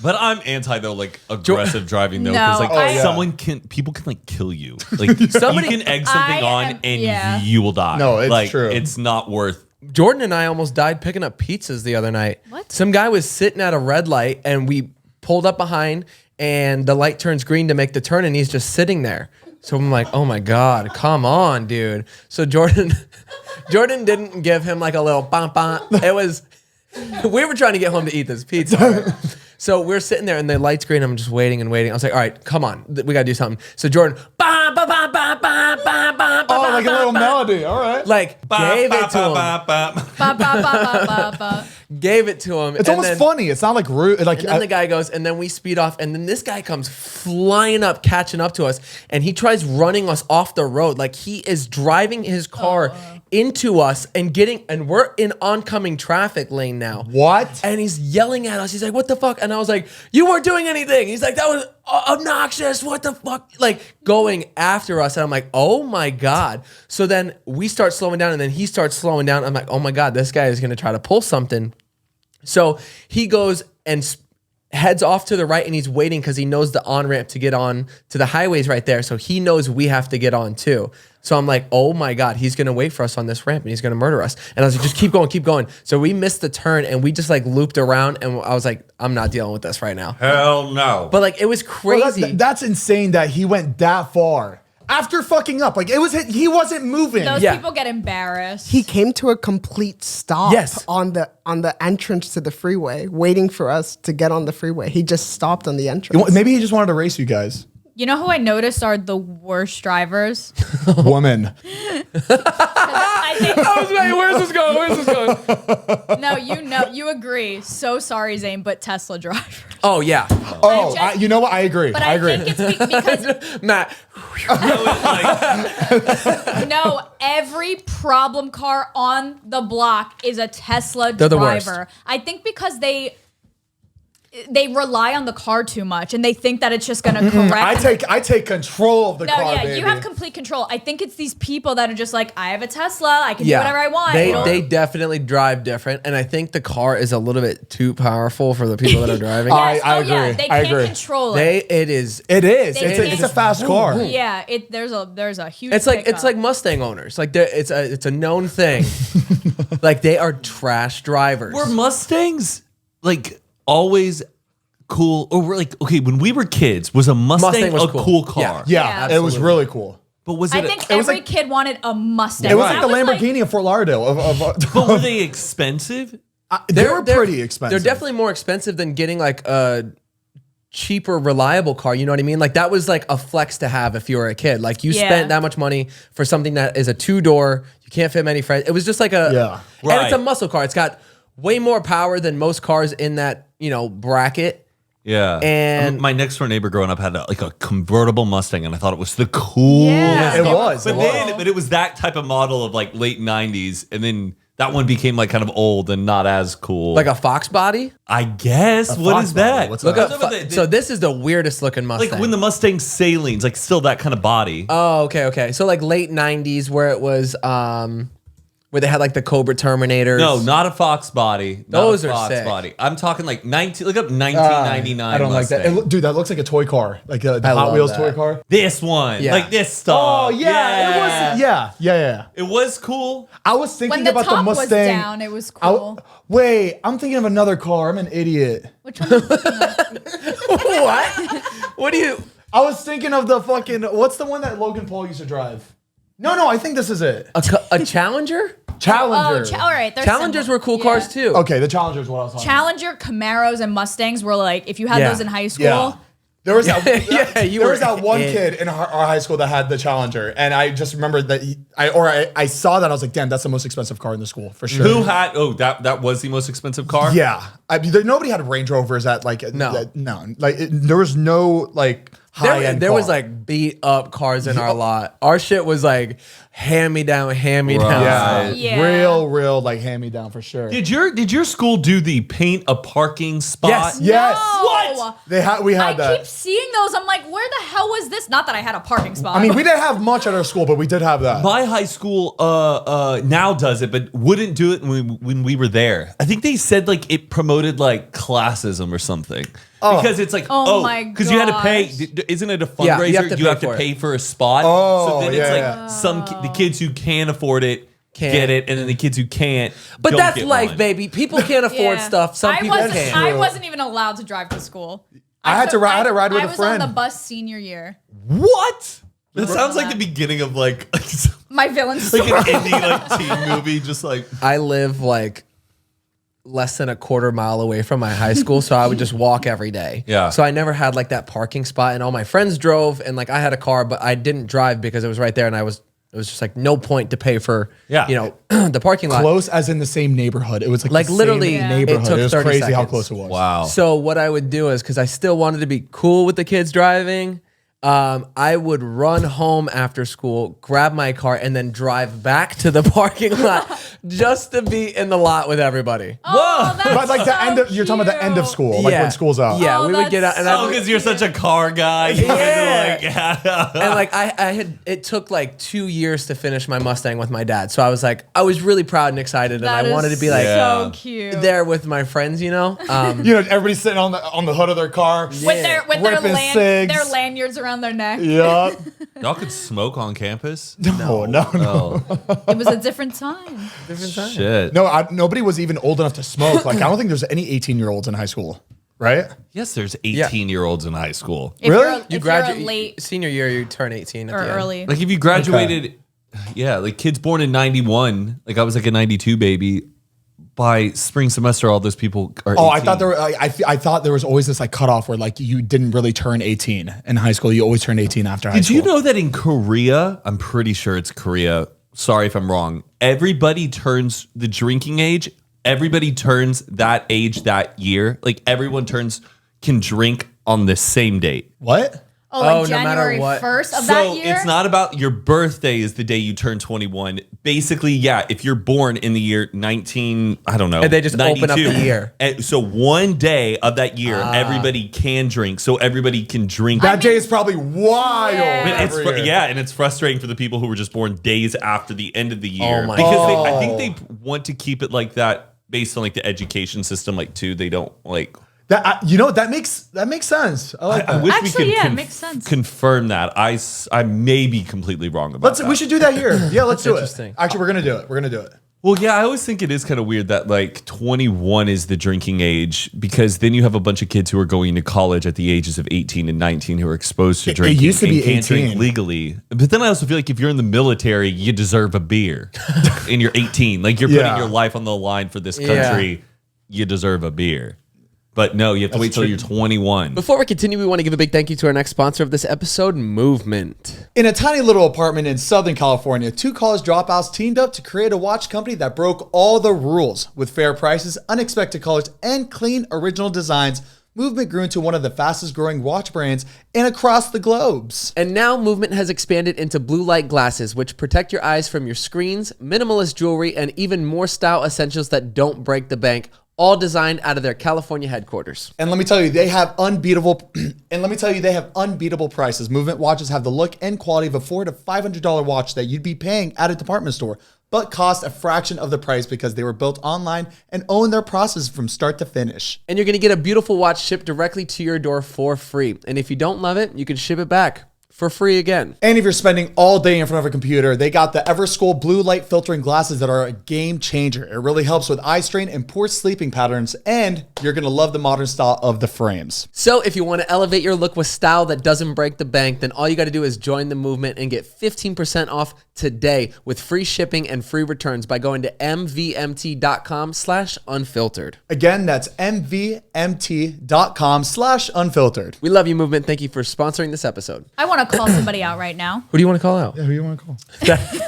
S4: But I'm anti though, like aggressive driving though, because people can like kill you. Like somebody can egg something on and you will die.
S1: No, it's
S4: like,
S1: true.
S4: It's not worth.
S3: Jordan and I almost died picking up pizzas the other night.
S2: What?
S3: Some guy was sitting at a red light and we pulled up behind and the light turns green to make the turn and he's just sitting there. So I'm like, oh my God, come on, dude. So Jordan didn't give him like a little bump. It was, we were trying to get home to eat this pizza. Right? So we're sitting there and the light's green. I'm just waiting and waiting. I was like, all right, come on. We got to do something. So Jordan, like
S1: a little melody. All right.
S3: Like, gave it to him. gave it to him.
S1: It's almost funny. It's not like rude. Like
S3: And then the guy goes, and then we speed off, and then this guy comes flying up, catching up to us, and he tries running us off the road. Like he is driving his car into us and we're in oncoming traffic lane now.
S1: What?
S3: And he's yelling at us. He's like, what the fuck? And I was like, you weren't doing anything. He's like, that was obnoxious. What the fuck? Like going after us. And I'm like, oh my God. So then we start slowing down and then he starts slowing down. I'm like, oh my God, this guy is going to try to pull something. So he goes and heads off to the right and he's waiting because he knows the on-ramp to get on to the highways right there. So he knows we have to get on too. So I'm like, oh my God, he's going to wait for us on this ramp and he's going to murder us. And I was like, just keep going, keep going. So we missed the turn and we just like looped around and I was like, I'm not dealing with this right now.
S4: Hell no.
S3: But like, it was crazy.
S1: Well, that's insane that he went that far after fucking up. Like he wasn't moving.
S2: Those
S3: Yeah.
S2: people get embarrassed.
S5: He came to a complete stop
S3: Yes.
S5: on the entrance to the freeway, waiting for us to get on the freeway. He just stopped on the entrance.
S1: Maybe he just wanted to race you guys.
S2: You know who I noticed are the worst drivers?
S1: Woman.
S2: I think,
S3: I was like, where's this going? Where's this going?
S2: no, you agree. So sorry, Zane, but Tesla drivers.
S3: Oh, yeah.
S1: Oh,
S2: just-
S1: you know what? I agree.
S2: But
S1: I
S2: I
S1: agree.
S2: think it's because
S3: Matt.
S2: no, every problem car on the block is a Tesla
S3: They're the worst.
S2: driver. I think because they rely on the car too much and they think that it's just going to correct.
S1: I take control of the
S2: No,
S1: car,
S2: yeah,
S1: baby.
S2: you have complete control. I think it's these people that are just like, I have a Tesla, I can do
S3: Yeah.
S2: whatever I want.
S3: They definitely drive different. And I think the car is a little bit too powerful for the people that are driving.
S2: Yes,
S1: I
S2: yeah,
S1: agree.
S2: they
S1: I
S2: can't
S1: agree.
S2: control it.
S3: It is.
S1: It is.
S2: They
S1: It's
S2: can't-
S1: a fast car.
S2: Yeah, there's a huge.
S3: It's like
S2: pickup.
S3: Mustang owners. Like it's a known thing. Like they are trash drivers.
S4: Were Mustangs like always cool? Or were like, okay, when we were kids, was a Mustang,
S3: was
S4: a
S3: cool.
S4: cool car?
S1: Yeah,
S2: Yeah.
S1: it was really cool.
S4: But was
S2: I
S4: it?
S2: think
S1: it was
S2: every
S1: like-
S2: kid wanted a Mustang.
S1: It was
S2: That
S1: like the Lamborghini of Fort Lauderdale.
S4: but were they expensive?
S1: They were pretty expensive.
S3: They're definitely more expensive than getting like a cheaper, reliable car. You know what I mean? Like that was like a flex to have if you were a kid. Like you
S2: Yeah.
S3: spent that much money for something that is a 2-door. You can't fit many friends. It was just like a
S1: Yeah.
S3: And it's a
S4: Right.
S3: muscle car. It's got way more power than most cars in that bracket.
S4: Yeah.
S3: And-
S4: my next door neighbor growing up had like a convertible Mustang, and I thought it was the coolest.
S2: Yeah.
S1: It
S2: They were
S1: was.
S4: But
S1: It
S2: cool.
S4: then, but it was that type of model of like late '90s, and then that one became like kind of old and not as cool.
S3: Like a Fox body.
S4: I guess. What
S1: Fox
S4: is
S1: body.
S4: that?
S1: What's
S3: Look
S1: that?
S3: up.
S4: Talking about
S3: So this is the weirdest looking Mustang.
S4: like when the Mustang Salines, like still that kind of body.
S3: Oh, okay. So like late 90s where it was where they had like the Cobra Terminators.
S4: No, not a Fox body. Not
S3: Those
S4: a
S3: are
S4: Fox
S3: sick.
S4: body. I'm talking like 19. Look up 1999.
S1: I don't like
S4: Mustang.
S1: that. Dude, that looks like a toy car. Like the
S3: I
S1: Hot
S3: love
S1: Wheels
S3: that.
S1: toy car.
S4: This one,
S3: Yeah.
S4: like this stuff.
S1: Oh, yeah. It was. Yeah.
S4: It was cool.
S1: I was thinking
S2: when the
S1: about
S2: top
S1: the Mustang.
S2: was down, it was cool.
S1: Wait, I'm thinking of another car. I'm an idiot.
S2: Which one?
S3: What? What do you?
S1: I was thinking of the fucking. What's the one that Logan Paul used to drive? No, I think this is it.
S3: A Challenger?
S1: Challenger.
S2: all right. they're
S3: Challengers
S2: similar.
S3: were cool
S2: Yeah.
S3: cars too.
S1: Okay, the Challenger is what I was talking about.
S2: Challenger, Camaros, and Mustangs were like, if you had
S3: Yeah.
S2: those in high school,
S1: Yeah. There was that,
S3: Yeah, you
S1: there
S3: were
S1: was that one
S3: in.
S1: kid in our high school that had the Challenger, and I just remember that I saw that I was like, damn, that's the most expensive car in the school for sure.
S4: Who had? Oh, that was the most expensive car.
S1: Yeah, nobody had Range Rovers at like
S3: No.
S1: there was no like high end.
S3: There was like beat up cars in our lot. Our shit was like hand me down.
S1: yeah,
S2: Yeah.
S1: real like hand me down for sure.
S4: Did your school do the paint a parking spot?
S3: Yes.
S1: Yes.
S2: No.
S4: What?
S1: We
S2: I
S1: had that.
S2: keep seeing those. I'm like, where the hell was this? Not that I had a parking spot.
S1: I mean, we didn't have much at our school, but we did have that.
S4: My high school now does it, but wouldn't do it when we were there. I think they said like it promoted like classism or something. Because it's like,
S2: Oh my
S4: because you had to pay.
S2: gosh.
S4: Isn't it a fundraiser?
S3: Yeah, you have to
S4: you
S3: pay
S4: have to
S3: for it.
S4: pay for a spot.
S1: Oh,
S4: so then it's
S1: yeah,
S4: like
S1: yeah.
S4: the kids who can afford it
S3: Can't.
S4: get it, and then the kids who can't.
S3: But
S4: don't
S3: that's
S4: get
S3: life,
S4: one.
S3: baby. People can't afford
S2: Yeah.
S3: stuff. Some people can.
S2: I wasn't even allowed to drive to school.
S1: I had to ride with
S2: I
S1: a
S2: was
S1: friend.
S2: on the bus senior year.
S4: What? That sounds like the beginning of like
S2: My villain
S4: like
S2: story.
S4: an indie like teen movie, just like
S3: I live like less than a quarter mile away from my high school, so I would just walk every day.
S4: Yeah.
S3: So I never had like that parking spot, and all my friends drove, and like I had a car, but I didn't drive because it was right there, and I was It was just like no point to pay for,
S4: Yeah.
S3: the parking lot.
S1: Close as in the same neighborhood. It was like the
S3: literally,
S1: same neighborhood.
S3: it took
S1: It was
S3: 30
S1: crazy how
S3: seconds.
S1: close it was.
S4: Wow.
S3: So what I would do is, because I still wanted to be cool with the kids driving, I would run home after school, grab my car, and then drive back to the parking lot just to be in the lot with everybody.
S2: Oh, that's
S1: But like the
S2: so
S1: end of, you're talking about the end of
S2: cute.
S1: school, like when school's out.
S3: Yeah,
S2: Oh,
S3: we would get out,
S2: that's
S3: and
S4: Oh,
S3: I
S4: because you're such a car guy.
S3: Yeah. and like I had, it took like 2 years to finish my Mustang with my dad. So I was really proud and excited,
S2: That
S3: and I
S2: is
S3: wanted to be like
S2: so cute.
S3: there with my friends,
S1: You know, everybody's sitting on the hood of their car.
S2: With their
S1: Ripping cigs.
S2: their lanyards around their neck.
S1: Yeah.
S4: Y'all could smoke on campus?
S1: No.
S2: It was a different time.
S3: different time.
S4: Shit.
S1: No, nobody was even old enough to smoke. Like, I don't think there's any 18-year-olds in high school, right?
S4: Yes, there's 18-year-olds in high school.
S2: If
S1: Really?
S2: You're,
S3: You
S2: if
S3: graduate
S2: you're a late
S3: senior year, you turn 18 at
S2: or
S3: the end.
S2: early.
S4: Like if you graduated, yeah, like kids born in 91, like I was like a 92 baby. By spring semester, all those people are 18.
S1: Oh, I thought there were. I thought there was always this like cutoff where like you didn't really turn 18 in high school. You always turned 18 after high
S4: Did
S1: school.
S4: you know that in Korea, I'm pretty sure it's Korea. Sorry if I'm wrong. Everybody turns the drinking age. Everybody turns that age that year. Like everyone can drink on the same date.
S1: What?
S2: Oh, like
S3: Oh, no matter
S2: January
S3: what.
S2: 1st of
S4: So
S2: that year?
S4: it's not about your birthday is the day you turn 21. Basically, yeah, if you're born in the year 19, I don't know.
S3: And they just open up
S4: 92.
S3: the year.
S4: And so one day of that year, everybody can drink. So everybody can drink.
S1: That day is probably wild.
S2: Yeah.
S4: And it's
S1: every year.
S4: and it's frustrating for the people who were just born days after the end of the year
S3: Oh my
S4: because I think they want to keep it like that based on like the education system. Like, too, they don't like.
S1: That that makes sense. I like
S4: I
S1: that.
S4: wish
S2: Actually,
S4: we could
S2: yeah, it makes sense.
S4: confirm that. I may be completely wrong about that.
S1: We should do that here. Yeah, let's do it.
S3: interesting.
S1: Actually, we're gonna do it. We're gonna do it.
S4: Well, yeah, I always think it is kind of weird that like 21 is the drinking age because then you have a bunch of kids who are going to college at the ages of 18 and 19 who are exposed to drinking.
S1: used to
S4: and
S1: be
S4: can't drink
S1: 18.
S4: legally. But then I also feel like if you're in the military, you deserve a beer and you're 18. Like you're putting
S1: Yeah.
S4: your life on the line for this country. You deserve a beer. But no, you have to wait till you're 21.
S3: Before we continue, we want to give a big thank you to our next sponsor of this episode, Movement.
S1: In a tiny little apartment in Southern California, two college dropouts teamed up to create a watch company that broke all the rules. With fair prices, unexpected colors, and clean original designs, Movement grew into one of the fastest growing watch brands and across the globes.
S3: And now Movement has expanded into blue light glasses, which protect your eyes from your screens, minimalist jewelry, and even more style essentials that don't break the bank, all designed out of their California headquarters.
S1: And let me tell you, they have unbeatable prices. Movement watches have the look and quality of a $400 to $500 watch that you'd be paying at a department store, but cost a fraction of the price because they were built online and own their process from start to finish.
S3: And you're going to get a beautiful watch shipped directly to your door for free. And if you don't love it, you can ship it back for free again.
S1: And if you're spending all day in front of a computer, they got the Everschool blue light filtering glasses that are a game changer. It really helps with eye strain and poor sleeping patterns, and you're gonna love the modern style of the frames.
S3: So if you want to elevate your look with style that doesn't break the bank, then all you got to do is join the movement and get 15% off today with free shipping and free returns by going to mvmt.com/unfiltered.
S1: Again, that's mvmt.com/unfiltered.
S3: We love you, Movement. Thank you for sponsoring this episode.
S2: I want to call somebody out right now.
S3: Who do you want to call out?
S1: Who do you want to call?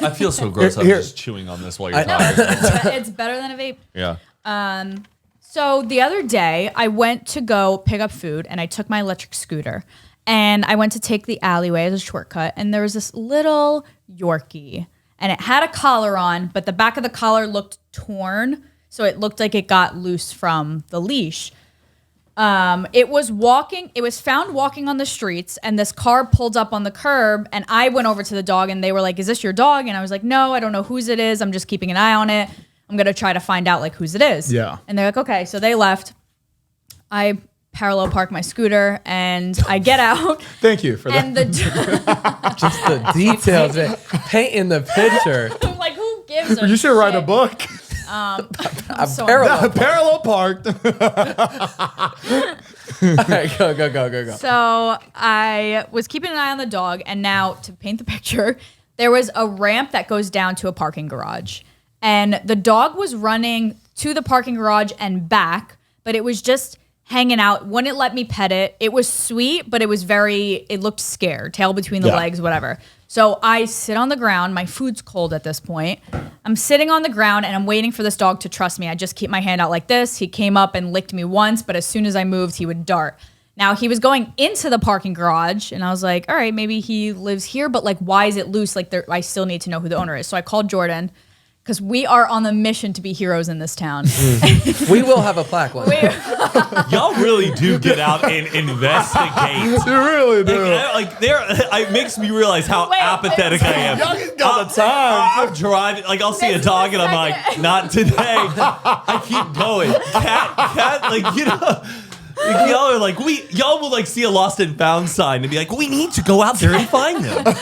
S4: I feel so gross. I'm
S1: Here.
S4: just chewing on this while you're
S2: No,
S4: talking.
S2: it's better than a vape.
S4: Yeah.
S2: So the other day, I went to go pick up food, and I took my electric scooter, and I went to take the alleyway as a shortcut, and there was this little Yorkie, and it had a collar on, but the back of the collar looked torn, so it looked like it got loose from the leash. It was found walking on the streets, and this car pulled up on the curb, and I went over to the dog, and they were like, "Is this your dog?" And I was like, "No, I don't know whose it is. I'm just keeping an eye on it. I'm going to try to find out like whose it is."
S1: Yeah.
S2: And they're like, "Okay." So they left. I parallel park my scooter, and I get out,
S1: Thank you for that.
S2: and the
S3: Just the details, man. Painting the picture.
S2: I'm like, who gives a
S1: You should write a
S2: shit?
S1: book.
S2: I'm so
S3: parallel-
S1: Parallel parked.
S3: All right, go.
S2: So I was keeping an eye on the dog, and now to paint the picture, there was a ramp that goes down to a parking garage, and the dog was running to the parking garage and back, but it was just hanging out. Wouldn't let me pet it. It was sweet, but it looked scared, tail between the
S1: Yeah.
S2: legs, whatever. So I sit on the ground. My food's cold at this point. I'm sitting on the ground and I'm waiting for this dog to trust me. I just keep my hand out like this. He came up and licked me once, but as soon as I moved, he would dart. Now he was going into the parking garage and I was like, all right, maybe he lives here, but like, why is it loose? Like I still need to know who the owner is. So I called Jordan because we are on the mission to be heroes in this town.
S3: We will have a plaque one day.
S4: Y'all really do get out and investigate.
S1: You really do.
S4: It makes me realize how apathetic I am.
S1: Y'all got the time.
S4: I'm driving, like I'll see a
S2: This is
S4: dog
S2: the
S4: and I'm like,
S2: second.
S4: not today. I keep going. Cat, like, you know. Like, y'all are like, y'all will like see a lost and found sign and be like, we need to go out there and find them.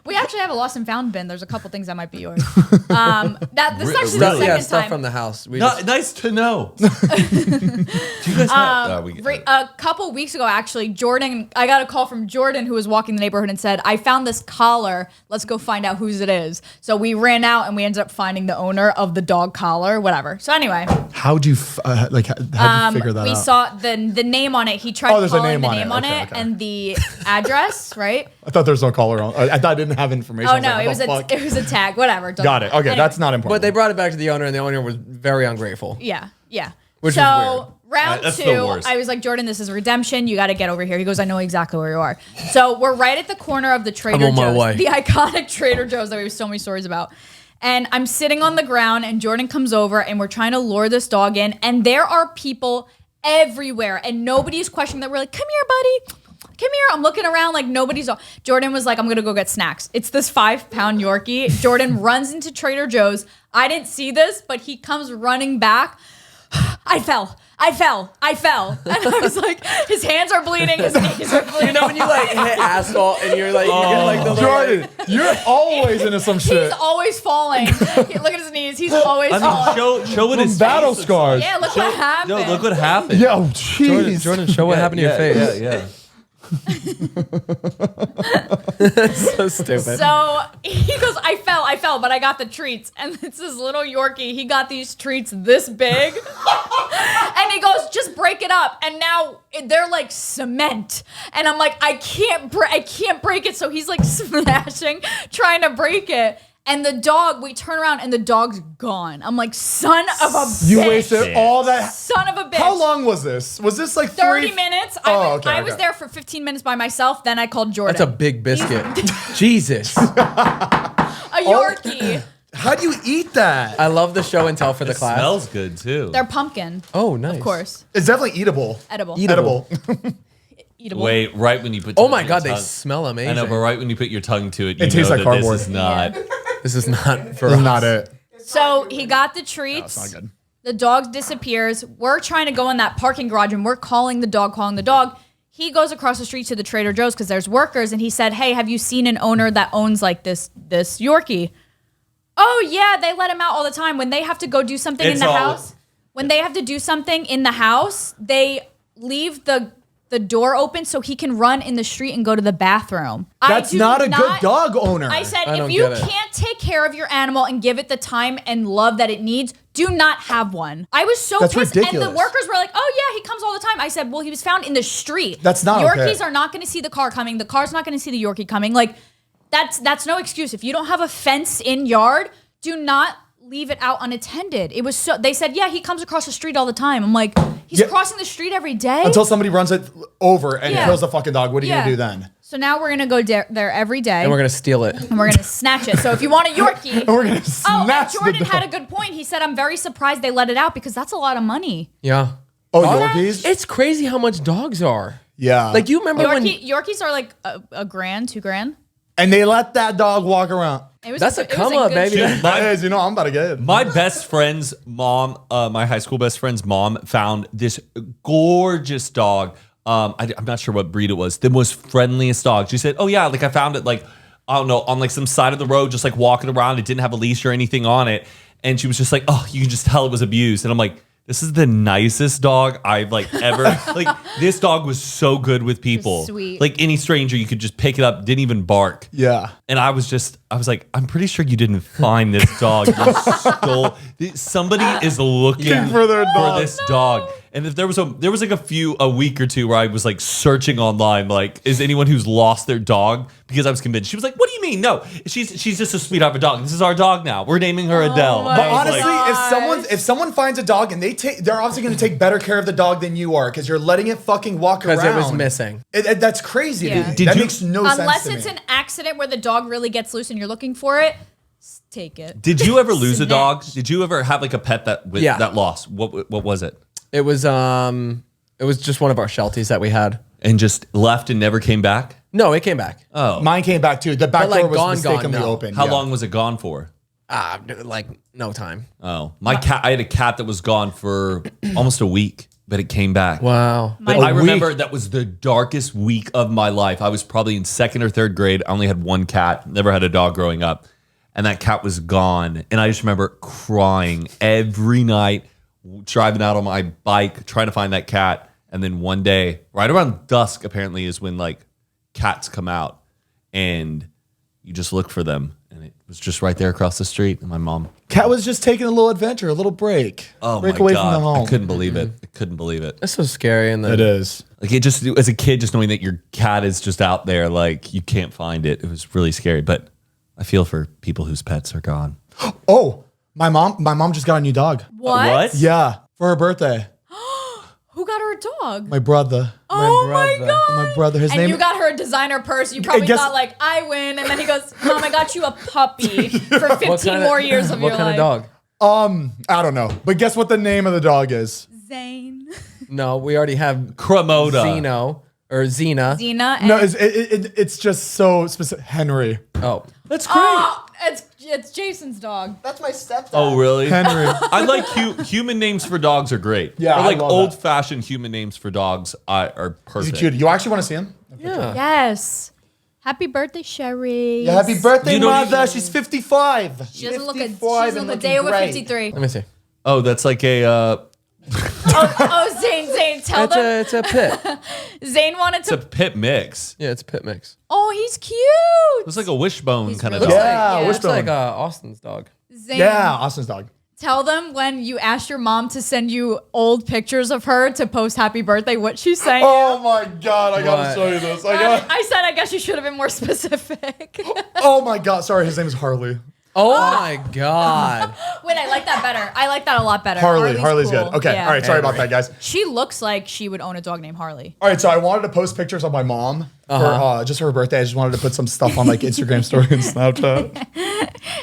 S2: We actually have a lost and found bin. There's a couple things that might be yours. This is actually the second
S3: Stuff
S2: time.
S3: from the house. We
S4: Nice to know. Do you guys have?
S2: A couple weeks ago, actually, I got a call from Jordan who was walking the neighborhood and said, I found this collar. Let's go find out whose it is. So we ran out and we ended up finding the owner of the dog collar, whatever. So anyway.
S1: How'd you how'd you figure that
S2: We
S1: out?
S2: saw the name on it. He tried
S1: there's a
S2: calling
S1: name
S2: the
S1: on
S2: name
S1: it.
S2: on
S1: Okay,
S2: it
S1: okay.
S2: and the address, right?
S1: I thought there was no collar on. I thought it didn't have information.
S2: Oh
S1: I was
S2: no,
S1: like,
S2: it was
S1: what the fuck?
S2: it was a tag, whatever. Doesn't
S1: Got it.
S2: matter.
S1: Okay,
S2: Anyway.
S1: that's not important.
S3: But they brought it back to the owner, and the owner was very ungrateful.
S2: Yeah.
S3: Which is
S2: so round
S4: That's the
S2: two,
S4: worst.
S2: I was like, Jordan, this is redemption. You got to get over here. He goes, I know exactly where you are. So we're right at the corner of the Trader
S3: I'm on my
S2: Joe's,
S3: way.
S2: the iconic Trader Joe's that we have so many stories about. And I'm sitting on the ground, and Jordan comes over, and we're trying to lure this dog in, and there are people everywhere, and nobody's questioning that. We're like, come here, buddy. Come here. I'm looking around like nobody's. Jordan was like, I'm going to go get snacks. It's this 5-pound Yorkie. Jordan runs into Trader Joe's. I didn't see this, but he comes running back. I fell. And I was like, his hands are bleeding. His knees are bleeding.
S3: You know when you like hit asphalt and you're like, you get like the little,
S1: Jordan, you're always into some shit.
S2: He's always falling. Look at his knees. He's always falling.
S4: Show what his
S1: battle
S4: face looks
S1: scars.
S2: Yeah, look what happened.
S4: like. No, look what happened.
S1: Yeah, oh, jeez.
S3: Jordan, show what happened to your face.
S4: Yeah.
S3: So stupid.
S2: So he goes, I fell, but I got the treats. And it's this little Yorkie. He got these treats this big. And he goes, just break it up. And now they're like cement. And I'm like, I can't break it. So he's like smashing, trying to break it. And the dog, we turn around and the dog's gone. I'm like, son of a bitch.
S1: You wasted all that.
S2: Son of a bitch.
S1: How long was this? Was this like
S2: 30 minutes.
S1: Oh, okay,
S2: I was
S1: okay.
S2: there for 15 minutes by myself. Then I called Jordan.
S3: That's a big biscuit. Jesus.
S2: A Yorkie.
S1: How do you eat that?
S3: I love the show and tell for the
S4: It
S3: class.
S4: smells good too.
S2: They're pumpkin.
S3: Oh, nice.
S2: Of course.
S1: It's definitely eatable.
S2: Edible.
S3: Eatable.
S2: Eatable.
S4: Wait, right when you put.
S3: Oh my
S4: your
S3: God, they
S4: tongue-
S3: smell amazing.
S4: I know, but right when you put your tongue to it, you
S1: It tastes
S4: know
S1: like
S4: that
S1: cardboard.
S4: This is not.
S3: This is not for
S1: That's
S3: us.
S1: not it.
S2: So he got the treats.
S1: That's not good.
S2: The dog disappears. We're trying to go in that parking garage and we're calling the dog. He goes across the street to the Trader Joe's because there's workers and he said, hey, have you seen an owner that owns like this Yorkie? Oh yeah, they let him out all the time. When they have to go do something in
S4: It's
S2: the
S4: all-
S2: house, when they have to do something in the house, they leave the door open so he can run in the street and go to the bathroom.
S1: That's not a good dog owner.
S2: I said,
S3: I
S2: if
S3: don't
S2: you
S3: get it.
S2: can't take care of your animal and give it the time and love that it needs, do not have one. I was so
S1: That's
S2: pissed.
S1: ridiculous.
S2: And the workers were like, oh yeah, he comes all the time. I said, well, he was found in the street.
S1: That's not
S2: Yorkies
S1: okay.
S2: are not going to see the car coming. The car's not going to see the Yorkie coming. Like, that's no excuse. If you don't have a fence in yard, do not leave it out unattended. It was so, they said, yeah, he comes across the street all the time. I'm like, he's
S1: Yeah.
S2: crossing the street every day.
S1: Until somebody runs it over and
S2: Yeah.
S1: kills the fucking dog. What are you
S2: Yeah.
S1: gonna do then?
S2: So now we're going to go there every day.
S3: And we're going to steal it.
S2: and we're gonna snatch it. So if you want a Yorkie,
S1: And we're gonna
S2: oh, and
S1: snatch the
S2: Jordan
S1: dog.
S2: had a good point. He said, "I'm very surprised they let it out because that's a lot of money."
S3: Yeah.
S1: Oh, Yorkies?
S3: It's crazy how much dogs are.
S1: Yeah.
S3: Like, do you remember when...
S2: Yorkies are like a grand, $2,000.
S1: And they let that dog walk around.
S2: It was
S3: That's a
S2: it was
S3: come up,
S2: good
S3: baby.
S2: treat.
S1: That is, I'm about to get it.
S4: My best friend's mom, my high school best friend's mom, found this gorgeous dog. I'm not sure what breed it was. The most friendliest dog. She said, "Oh yeah, like I found it like I don't know on like some side of the road, just like walking around. It didn't have a leash or anything on it." And she was just like, "Oh, you can just tell it was abused." And I'm like, "This is the nicest dog I've like ever like." This dog was so good with people.
S2: Sweet.
S4: Like any stranger, you could just pick it up, didn't even bark.
S1: Yeah.
S4: And I was like, I'm pretty sure you didn't find this dog. You stole. Somebody is looking
S1: For their dog.
S4: this dog. And if there was like a week or two where I was like searching online, like, is anyone who's lost their dog? Because I was convinced. She was like, what do you mean? No, she's just a sweetheart of a dog. This is our dog now. We're naming her Adele.
S2: my
S1: But
S4: I was
S1: honestly,
S4: like,
S1: if someone finds a dog and they're obviously going to take better care of the dog than you are because you're letting it fucking walk around.
S3: Because it was missing.
S1: That's crazy.
S2: Yeah.
S1: Dude. That makes no sense
S2: Unless
S1: to
S2: it's
S1: me.
S2: an accident where the dog really gets loose and you're looking for it, take it.
S4: did you ever lose a dog?
S2: Snitch.
S4: Did you ever have like a pet that lost? What was it?
S3: It was just one of our shelties that we had.
S4: And just left and never came back?
S3: No, it came back.
S4: Oh.
S1: Mine came back too. The back
S3: But, like,
S1: door was
S3: gone,
S1: mistakenly
S3: no.
S1: open.
S4: How
S1: yeah.
S4: long was it gone for?
S3: Like no time.
S4: Oh, my cat. I had a cat that was gone for almost a week, but it came back.
S3: Wow.
S4: I remember that was the darkest week of my life. I was probably in 2nd or 3rd grade. I only had one cat. Never had a dog growing up, and that cat was gone. And I just remember crying every night, driving out on my bike, trying to find that cat. And then one day, right around dusk, apparently, is when like cats come out, and you just look for them. And it was just right there across the street. And my mom,
S1: Cat was just taking a little adventure, a little break.
S4: my
S1: Break away
S4: God,
S1: from the home.
S4: I couldn't believe it. I couldn't believe it.
S3: That's so scary. And then
S1: It is.
S4: Like, it just, as a kid, just knowing that your cat is just out there, like, you can't find it. It was really scary. But I feel for people whose pets are gone.
S1: Oh, my mom just got a new dog.
S2: What?
S1: Yeah, for her birthday.
S2: Who got her a dog?
S1: My brother.
S2: Oh my God.
S1: My brother. His
S2: And
S1: name.
S2: you got her a designer purse. You probably
S1: guess-
S2: thought like, I win. And then he goes, Mom, I got you a puppy for 15 more years of your
S3: What kind
S2: life.
S3: of dog?
S1: I don't know, but guess what the name of the dog is?
S2: Zane.
S3: No, we already have
S4: Cremota.
S3: Zeno or Xena.
S2: Xena. And
S1: No, it's just so specific. Henry.
S3: Oh,
S4: That's great.
S2: Oh, it's Jason's dog.
S5: That's my stepdad.
S4: Oh, really?
S1: Henry.
S4: I like human names for dogs are great.
S1: Yeah,
S4: or
S1: I
S4: like
S1: love that.
S4: old-fashioned human names for dogs are
S1: Is he
S4: perfect.
S1: cute? You actually want to see him?
S3: yeah.
S2: Yes. Happy birthday, Sherry.
S1: Yeah, happy birthday,
S4: You don't
S1: mother.
S4: even-
S1: She's 55.
S2: She doesn't look a, she
S1: 55
S2: doesn't
S1: and
S2: look a
S1: looking
S2: day over
S1: great.
S2: 53.
S3: Let me see.
S4: Oh, that's like a.
S2: Oh, Zane, tell them.
S3: It's a pit.
S2: Zane wanted
S4: It's a
S2: to.
S4: pit mix.
S3: Yeah, it's a pit mix.
S2: Oh, he's cute.
S4: It's like a wishbone
S2: He's
S4: kind of
S2: really
S4: dog.
S1: Yeah,
S2: Yeah.
S1: which
S3: It's like Austin's dog.
S2: Zane,
S1: Yeah, Austin's dog.
S2: tell them when you asked your mom to send you old pictures of her to post happy birthday, what she sang.
S1: Oh my God, I gotta
S3: What?
S1: show you this.
S2: I said, I guess you should have been more specific.
S1: Oh my God, sorry, his name is Harley.
S3: Oh my God.
S2: Wait, I like that better. I like that a lot better.
S1: Harley's
S2: cool.
S1: good. Okay,
S2: Yeah.
S1: all right, sorry about that, guys.
S2: She looks like she would own a dog named Harley.
S1: All right, so I wanted to post pictures of my mom for just her birthday. I just wanted to put some stuff on like Instagram story and Snapchat.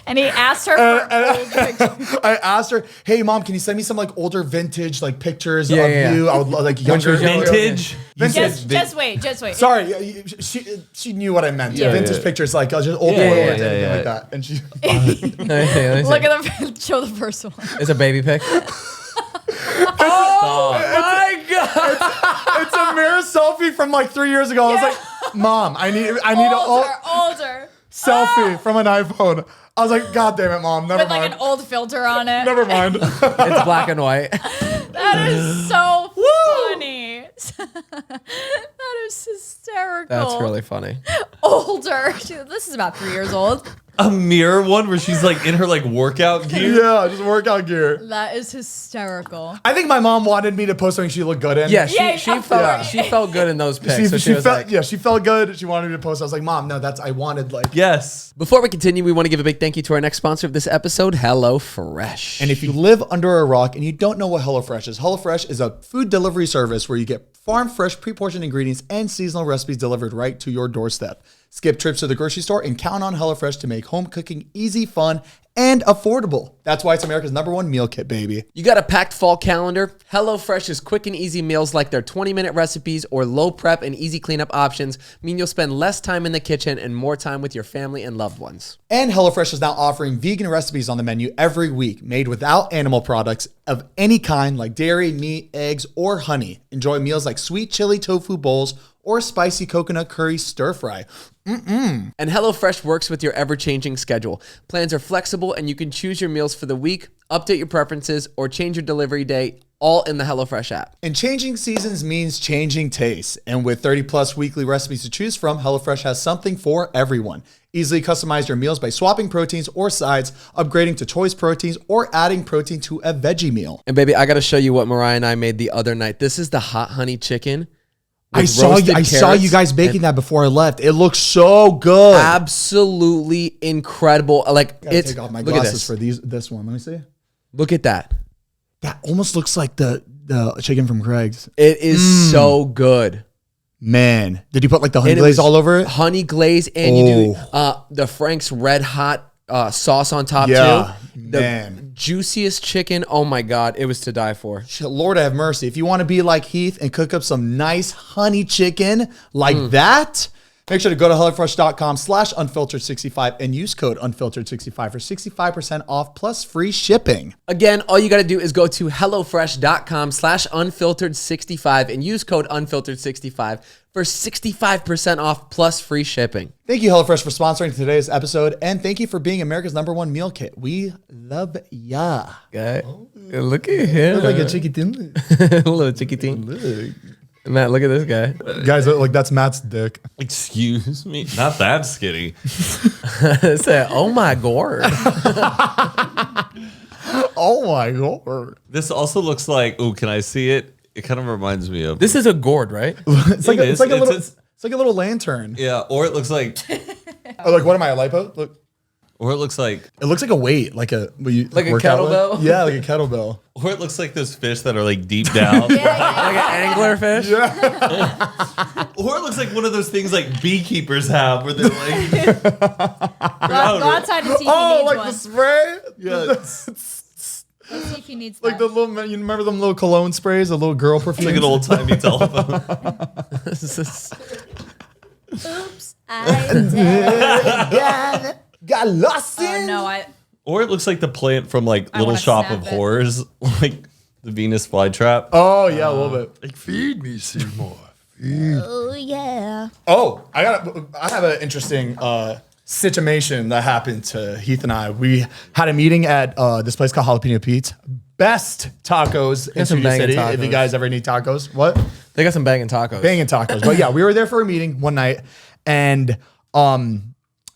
S2: And he asked her for old pictures.
S1: I asked her, "Hey, mom, can you send me some like older vintage like pictures
S3: Yeah,
S1: of
S3: yeah.
S1: you? I would love like
S3: When she
S1: younger
S3: was younger.
S4: Vintage.
S1: Vintage.
S2: Just wait.
S1: Sorry, she knew what I meant.
S2: Yeah.
S1: Vintage
S4: Yeah.
S1: pictures, like just old
S4: Yeah,
S1: photos,
S4: yeah,
S1: anything
S4: yeah.
S1: like that. And she,
S3: Let me see.
S2: Look at the show the first one.
S3: It's a baby pic.
S4: My God.
S1: it's a mirror selfie from like 3 years ago. I was like, Mom, I need an old
S2: Older.
S1: selfie from an iPhone. I was like, God damn it, Mom, never
S2: With like
S1: mind.
S2: an old filter on it.
S1: Never mind.
S3: It's black and white.
S2: That is so funny. That is hysterical.
S3: That's really funny.
S2: older. This is about 3 years old.
S4: A mirror one where she's like in her like workout gear.
S1: Yeah, just workout gear.
S2: That is hysterical.
S1: I think my mom wanted me to post something she looked good in.
S3: Yeah,
S2: Yeah,
S3: she
S2: of
S3: felt
S2: course.
S3: she felt good in those pics.
S1: She,
S3: so
S1: she
S3: was
S1: felt
S3: like,
S1: yeah, she felt good. She wanted me to post. I was like, Mom, no, I wanted like.
S4: Yes.
S3: Before we continue, we want to give a big thank you to our next sponsor of this episode, HelloFresh.
S1: And if you live under a rock and you don't know what HelloFresh is, HelloFresh is a food delivery service where you get farm fresh, pre-portioned ingredients and seasonal recipes delivered right to your doorstep. Skip trips to the grocery store and count on HelloFresh to make home cooking easy, fun, and affordable. That's why it's America's #1 meal kit, baby.
S3: You got a packed fall calendar? HelloFresh's quick and easy meals like their 20-minute recipes or low prep and easy cleanup options mean you'll spend less time in the kitchen and more time with your family and loved ones.
S1: And HelloFresh is now offering vegan recipes on the menu every week, made without animal products of any kind like dairy, meat, eggs, or honey. Enjoy meals like sweet chili tofu bowls or spicy coconut curry stir fry.
S3: And HelloFresh works with your ever-changing schedule. Plans are flexible and you can choose your meals for the week, update your preferences, or change your delivery day all in the HelloFresh app.
S1: And changing seasons means changing tastes. And with 30 plus weekly recipes to choose from, HelloFresh has something for everyone. Easily customize your meals by swapping proteins or sides, upgrading to choice proteins, or adding protein to a veggie meal.
S3: And baby, I got to show you what Mariah and I made the other night. This is the hot honey chicken.
S1: I saw you guys baking that before I left. It looks so good.
S3: Absolutely incredible. Like, it's
S1: take off my
S3: look at
S1: glasses
S3: this.
S1: for this one. Let me see.
S3: Look at that.
S1: That almost looks like the chicken from Craig's.
S3: It is so good.
S1: Man, did you put like the honey
S3: And it
S1: glaze
S3: was
S1: all over it?
S3: Honey glaze, and you do the Frank's Red Hot sauce on top
S1: Yeah,
S3: too. The
S1: man.
S3: juiciest chicken. Oh my God, it was to die for.
S1: Lord have mercy. If you want to be like Heath and cook up some nice honey chicken like that, make sure to go to HelloFresh.com/unfiltered65 and use code unfiltered65 for 65% off plus free shipping.
S3: Again, all you got to do is go to HelloFresh.com/unfiltered65 and use code unfiltered65 for 65% off plus free shipping.
S1: Thank you, HelloFresh, for sponsoring today's episode, and thank you for being America's #1 meal kit. We love ya.
S3: Okay. Look at him.
S1: Like a chiquitin.
S3: Little chiquitín. Matt, look at this guy.
S1: Guys, like that's Matt's dick.
S4: Excuse me, not that skinny.
S3: Say, oh my God.
S1: Oh my God.
S4: This also looks like. Oh, can I see it? It kind of reminds me of.
S3: This is a gourd, right?
S1: It's like
S4: It
S1: it's like a
S4: is.
S1: little
S4: It's
S1: it's like a little lantern.
S4: Yeah, or it looks like.
S1: Oh, like what am I, a lipo? Look.
S4: Or it looks like.
S1: It looks like a weight, like a
S3: Like a
S1: workout with.
S3: kettlebell?
S1: Yeah, like a kettlebell.
S4: Or it looks like those fish that are like deep down.
S3: Like an anglerfish?
S4: Or it looks like one of those things like beekeepers have where they're like.
S2: Go outside and see if he
S1: Oh,
S2: needs
S1: like
S2: one.
S1: the spray?
S4: Yeah.
S2: Let's see if he needs
S1: Like
S2: that.
S1: the little, you remember them little cologne sprays, the little girl perfume?
S4: Like an old timey telephone.
S2: Oops, I did.
S1: Got lost
S2: Oh
S1: in.
S2: no,
S4: Or it looks like the plant from like
S2: I
S4: Little
S2: wanna
S4: Shop
S2: snap
S4: of
S2: it.
S4: Horrors, like the Venus flytrap.
S1: Oh yeah, a little bit.
S4: Like feed me, Seymour.
S2: oh yeah.
S1: Oh, I have an interesting situation that happened to Heath and I. We had a meeting at this place called Jalapeno Pete's. Best tacos in
S3: some
S1: Studio
S3: banging
S1: City. If you
S3: tacos.
S1: guys ever need tacos, what?
S3: They got some banging tacos.
S1: Banging tacos. But yeah, we were there for a meeting one night, and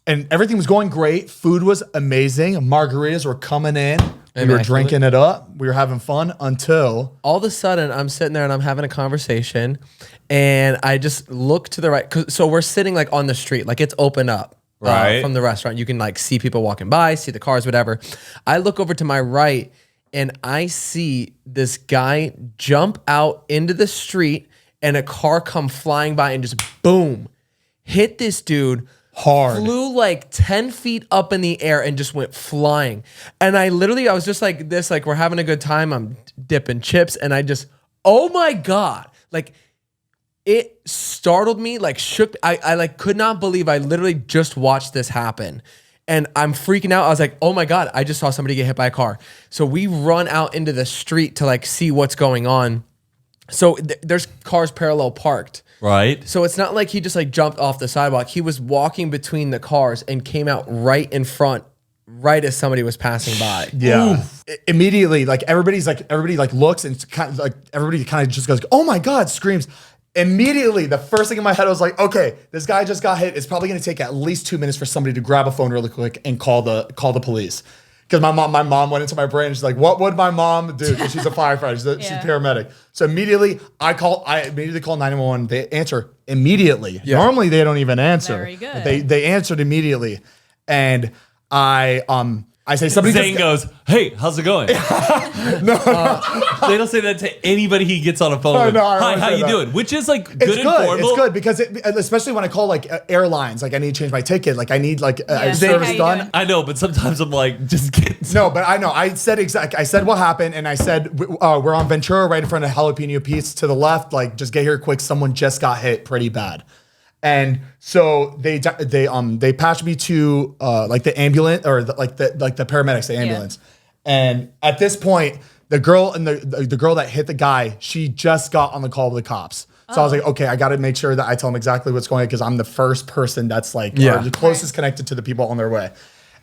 S1: everything was going great. Food was amazing. Margaritas were coming in. We were
S3: Immaculate.
S1: drinking it up. We were having fun until
S3: All of a sudden, I'm sitting there and I'm having a conversation, and I just look to the right. So we're sitting like on the street, like it's open up
S4: Right.
S3: from the restaurant. You can like see people walking by, see the cars, whatever. I look over to my right, and I see this guy jump out into the street, and a car come flying by and just boom, hit this dude.
S1: hard.
S3: Flew like 10 feet up in the air and just went flying. And I was just like this, like we're having a good time. I'm dipping chips, and I just, oh my God. Like it startled me, like shook. I like could not believe I literally just watched this happen. And I'm freaking out. I was like, oh my God, I just saw somebody get hit by a car. So we run out into the street to like see what's going on. So there's cars parallel parked.
S4: Right.
S3: So it's not like he just like jumped off the sidewalk. He was walking between the cars and came out right in front, right as somebody was passing by.
S1: Yeah. Immediately, like everybody looks and kind of like everybody kind of just goes, "Oh my God!" Screams. Immediately, the first thing in my head was like, "Okay, this guy just got hit. It's probably going to take at least 2 minutes for somebody to grab a phone really quick and call the police." Because my mom went into my brain and she's like, "What would my mom do?" Because she's a firefighter, she's a paramedic. So immediately, I immediately call 911. They answer immediately.
S3: Yeah.
S1: Normally, they don't even answer.
S2: Very good.
S1: But they answered immediately, and I say somebody
S4: Zane
S1: just,
S4: goes, "Hey, how's it going?" They don't say that to anybody he gets on a phone with.
S1: no, I
S4: Hi,
S1: won't
S4: how
S1: say
S4: you
S1: that.
S4: doing? Which is like
S1: It's
S4: good and formal.
S1: It's good because especially when I call like airlines, like I need to change my ticket, like I need like
S2: Yeah.
S1: service
S2: How you
S1: done.
S2: doing?
S4: I know, but sometimes I'm like, just get.
S1: No, but I know. I said what happened, and I said we're on Ventura, right in front of Jalapeno Pete's to the left. Like, just get here quick. Someone just got hit pretty bad, and so they patched me to like the ambulance or the paramedics, the ambulance. And at this point, the girl and the girl that hit the guy, she just got on the call with the cops. So I was like, okay, I got to make sure that I tell them exactly what's going on because I'm the first person that's like or the closest connected to the people on their way.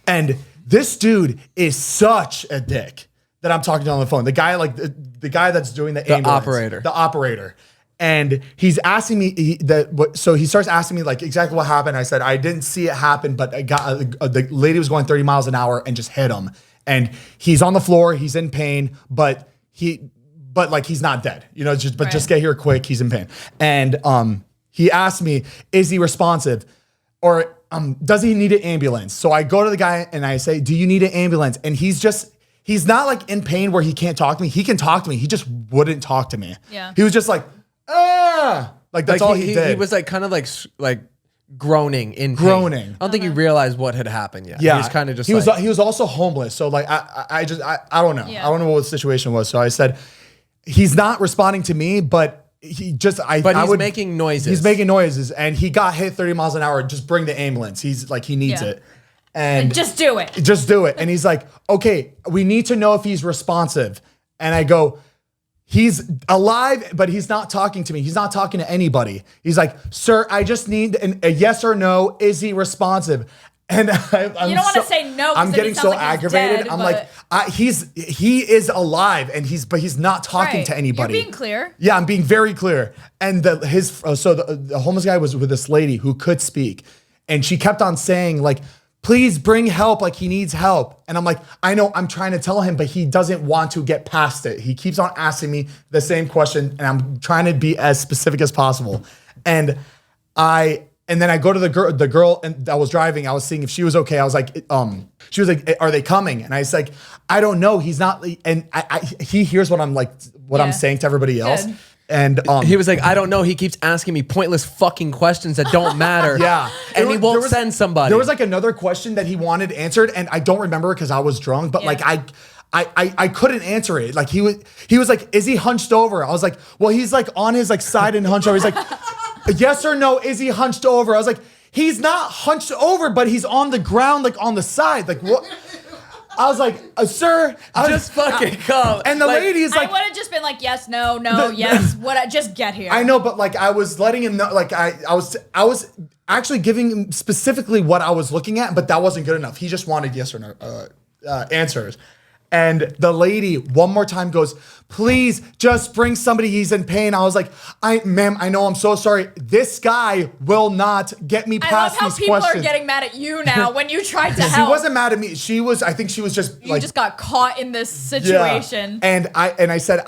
S1: And this dude is such a dick. that I'm talking to on the phone. The guy, like the guy that's doing the ambulance, the operator. And he's asking me so he starts asking me like exactly what happened. I said, I didn't see it happen, but the lady was going 30 miles an hour and just hit him. And he's on the floor, he's in pain, but like he's not dead, just get here quick. He's in pain. And he asked me, is he responsive or does he need an ambulance? So I go to the guy and I say, do you need an ambulance? And he's not like in pain where he can't talk to me. He can talk to me. He just wouldn't talk to me.
S2: Yeah.
S1: He was just like, like that's all he did.
S3: He was like kind of like groaning in pain.
S1: Groaning.
S3: I don't think he realized what had happened yet.
S1: Yeah.
S3: He was kind of just
S1: he was also homeless. So like I don't know.
S2: Yeah.
S1: I don't know what the situation was. So I said, he's not responding to me, but he's
S3: making noises.
S1: He's making noises and he got hit 30 miles an hour. Just bring the ambulance. He's like, he needs it. And
S2: just do it.
S1: Just do it. And he's like, okay, we need to know if he's responsive. And I go, he's alive, but he's not talking to me. He's not talking to anybody. He's like, sir, I just need a yes or no. Is he responsive? And
S2: You don't want to say no.
S1: I'm getting so aggravated. I'm like, he is alive, and he's not talking to anybody.
S2: You're being clear.
S1: Yeah, I'm being very clear. And the homeless guy was with this lady who could speak, and she kept on saying like, please bring help, like he needs help. And I'm like, I know, I'm trying to tell him, but he doesn't want to get past it. He keeps on asking me the same question, and I'm trying to be as specific as possible. And then I go to the girl that was driving. I was seeing if she was okay. I was like, she was like, are they coming? And I was like, I don't know. He's not. And he hears what I'm like, I'm saying to everybody else.
S2: Good.
S1: And
S3: he was like, I don't know. He keeps asking me pointless fucking questions that don't matter.
S1: Yeah.
S3: And he won't send somebody.
S1: There was like another question that he wanted answered, and I don't remember because I was drunk, but like I couldn't answer it. Like he was like, is he hunched over? I was like, well, he's like on his like side and hunched over. He's like, yes or no, is he hunched over? I was like, he's not hunched over, but he's on the ground, like on the side. Like what? I was like, sir,
S3: just fucking come.
S1: And the lady is like,
S2: I would have just been like, yes, no, yes. Just get here.
S1: I know, but like I was letting him know, like I was actually giving him specifically what I was looking at, but that wasn't good enough. He just wanted yes or no answers. And the lady one more time goes, please just bring somebody. He's in pain. I was like, ma'am, I know, I'm so sorry. This guy will not get me past these questions. I love how people are
S2: getting mad at you now when you tried to help.
S1: She wasn't mad at me. I think she was just
S2: you just got caught in this situation.
S1: Yeah. And I said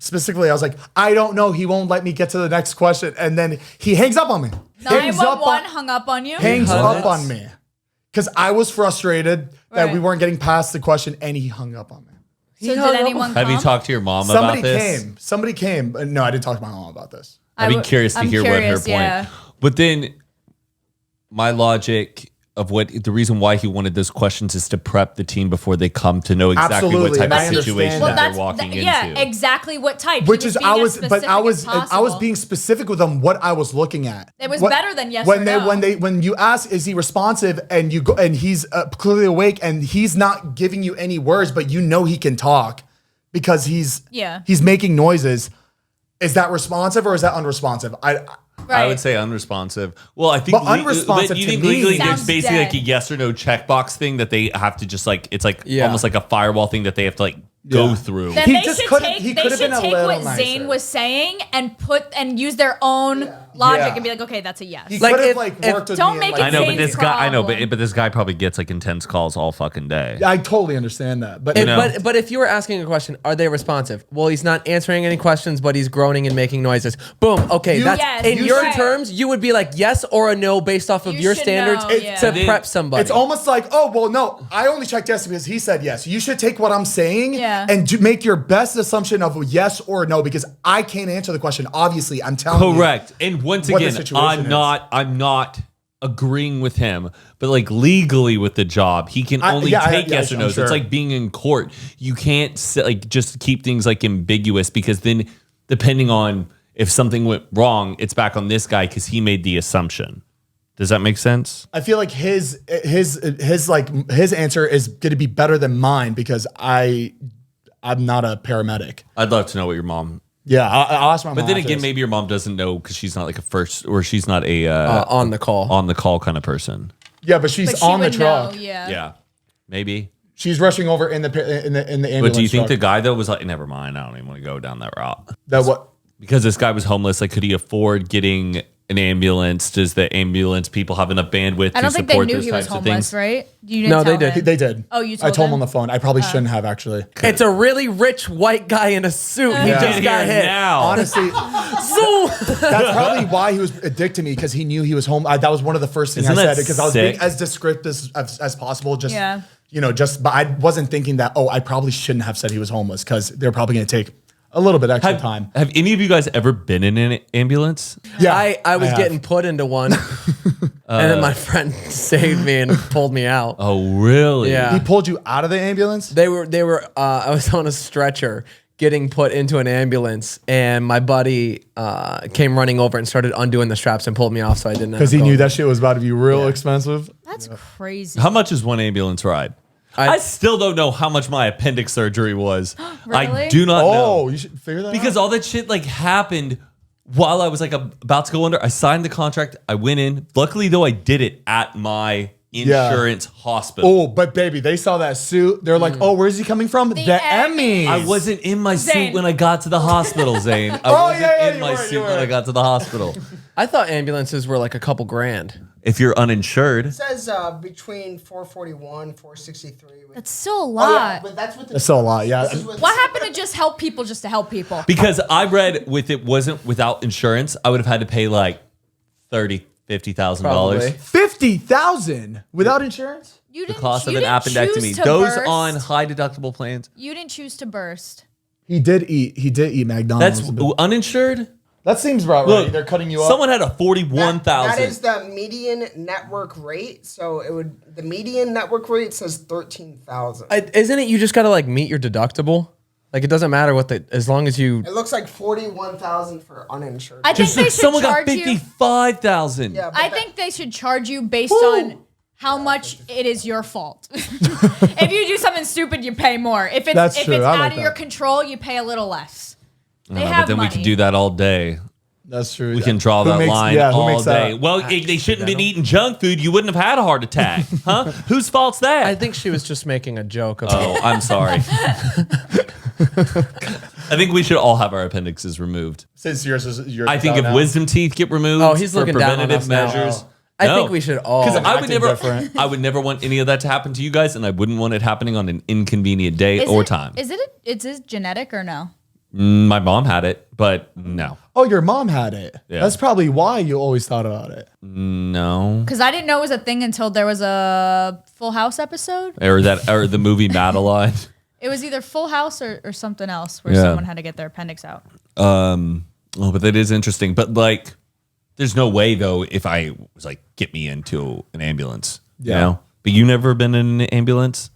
S1: specifically, I was like, I don't know. He won't let me get to the next question. And then he hangs up on me.
S2: 911 hung up on you?
S1: Hangs up on me. Because I was frustrated that we weren't getting past the question, and he hung up on me.
S2: So did anyone come?
S4: Have you talked to your mom about this?
S1: Somebody came. No, I didn't talk to my mom about this.
S4: I'd be curious to hear what her point.
S2: Yeah.
S4: But then my logic of the reason why he wanted those questions is to prep the team before they come to know exactly what type of situation that they're walking into.
S2: Yeah, exactly what type.
S1: Which is I was being specific with them what I was looking at.
S2: It was better than yes or no.
S1: When you ask is he responsive and you go and he's clearly awake and he's not giving you any words, but you know he can talk because he's making noises. Is that responsive or is that unresponsive?
S4: I would say unresponsive. Well, I think
S1: unresponsive.
S4: You think
S1: to
S4: legally
S1: me
S4: there's basically like a yes or no checkbox thing that they have to just like it's like almost like a firewall thing that they have to like go through.
S2: Then they should take what Zane was saying and use their own logic and be like, okay, that's a yes.
S1: He could have worked with
S2: don't
S1: me.
S2: Make it
S4: I know, but
S2: Zane's
S4: this guy,
S2: problem.
S4: but this guy probably gets like intense calls all fucking day.
S1: I totally understand that, but
S3: but if you were asking a question, are they responsive? Well, he's not answering any questions, but he's groaning and making noises. Boom. Okay, in your terms, you would be like yes or a no based off of your standards to prep somebody.
S1: It's almost like, oh well, no, I only checked yes because he said yes. You should take what I'm saying and make your best assumption of yes or no because I can't answer the question. Obviously, I'm telling you.
S4: Correct. And once again, I'm not agreeing with him, but like legally with the job, he can only take yes or no's. Sure. It's like being in court. You can't like just keep things like ambiguous because then depending on if something went wrong, it's back on this guy because he made the assumption. Does that make sense? I
S1: feel like his answer is going to be better than mine because I'm not a paramedic.
S4: I'd love to know what your mom.
S1: Yeah, I'll ask my mom.
S4: But then again, maybe your mom doesn't know because she's not like a first, or she's not a
S3: on the call
S4: kind of person.
S1: Yeah, but she's on the truck.
S2: Know,
S4: yeah, maybe.
S1: She's rushing over in the ambulance.
S4: But do you think
S1: truck.
S4: the guy though was like, never mind, I don't even want to go down that route?
S1: that what?
S4: Because this guy was homeless, like, could he afford getting an ambulance? Does the ambulance people have enough bandwidth
S2: I
S4: to
S2: don't think they
S4: support
S2: knew
S4: those
S2: he was
S4: types of
S2: homeless,
S4: things?
S2: right? You didn't
S3: No, they
S2: tell
S3: did.
S2: him?
S1: They did.
S2: Oh, you
S1: I
S2: told
S1: told him
S2: him?
S1: on the phone. I probably shouldn't have actually.
S3: It's a really rich white guy in a suit. He
S4: Get
S3: just got
S4: here
S3: hit.
S4: now.
S1: Honestly, that's probably why he was a dick to me because he knew he was home. That was one of the first things
S4: Isn't
S1: I
S4: that
S1: said because I was being
S4: sick?
S1: as descriptive as possible. Just
S2: Yeah.
S1: but I wasn't thinking that. Oh, I probably shouldn't have said he was homeless because they're probably going to take a little bit extra time.
S4: Have any of you guys ever been in an ambulance?
S1: Yeah,
S3: I was
S1: have.
S3: getting put into one, and then my friend saved me and pulled me out.
S4: Oh, really?
S3: Yeah.
S1: He pulled you out of the ambulance.
S3: They were. I was on a stretcher getting put into an ambulance, and my buddy came running over and started undoing the straps and pulled me off, so I didn't.
S1: Because he knew that shit was about to be real expensive.
S2: That's crazy.
S4: How much is one ambulance ride? I still don't know how much my appendix surgery was. I
S2: Really?
S4: do not know.
S1: Oh, you should figure that
S4: Because
S1: out.
S4: all that shit like happened while I was like about to go under. I signed the contract. I went in. Luckily though, I did it at my insurance hospital.
S1: Oh, but baby, they saw that suit. They're like, "Oh, where's he coming from? The Emmys."
S4: I wasn't in my
S2: Zane.
S4: suit when I got to the hospital, Zane. I wasn't in my suit when I got to the hospital.
S3: I thought ambulances were like a couple grand.
S4: If you're uninsured,
S5: It says between 441, 463.
S2: That's still a lot.
S5: But that's what
S1: That's still a lot. Yeah.
S2: What happened to just help people just to help people?
S4: because I read with it wasn't without insurance, I would have had to pay like $50,000.
S3: Probably.
S1: 50,000 without insurance.
S2: You
S4: The
S2: didn't,
S4: cost of
S2: you
S4: an
S2: didn't
S4: appendectomy.
S2: choose to
S4: Those
S2: burst.
S4: on high deductible plans.
S2: You didn't choose to burst.
S1: He did eat McDonald's.
S4: That's uninsured.
S1: That seems about
S4: Look,
S1: right. They're cutting you off.
S4: Someone had a
S5: That
S4: 41,000.
S5: is the median network rate. So the median network rate says 13,000.
S3: Isn't it? You just gotta like meet your deductible. Like it doesn't matter as long as you.
S5: It looks like 41,000 for uninsured.
S2: I think they should
S4: Someone got
S2: charge you.
S4: 55,000.
S5: yeah, but
S2: I think they should charge you based on how much it is your fault. If you do something stupid, you pay more. If it's
S1: That's
S2: if
S1: true.
S2: it's
S1: I
S2: out
S1: like
S2: of your
S1: that.
S2: control, you pay a little less. They
S4: But
S2: have
S4: then
S2: money.
S4: we can do that all day.
S1: That's true.
S4: We can draw
S1: Who
S4: that
S1: makes-
S4: line
S1: yeah, who
S4: all
S1: makes that?
S4: day. Well, if they shouldn't have been eating junk food. You wouldn't have had a heart attack, huh? Whose fault's that?
S3: I think she was just making a joke about.
S4: Oh, I'm sorry. I think we should all have our appendixes removed.
S1: Since yours is your.
S4: I think if wisdom teeth get removed
S3: Oh, he's
S4: for
S3: looking down on
S4: preventative
S3: us now.
S4: measures.
S3: I think we should all.
S4: Because I would
S1: acting
S4: never,
S1: different.
S4: I would never want any of that to happen to you guys, and I wouldn't want it happening on an inconvenient day or time.
S2: Is it genetic or no?
S4: My mom had it, but no,
S1: Oh, your mom had it.
S4: Yeah.
S1: That's probably why you always thought about it.
S4: no,
S2: Because I didn't know it was a thing until there was a Full House episode.
S4: or the movie Madeline.
S2: It was either Full House or something else where
S4: Yeah.
S2: someone had to get their appendix out.
S4: Oh, but that is interesting. But like, there's no way though if I was like, get me into an ambulance.
S1: Yeah.
S4: You know? But you never been in an ambulance?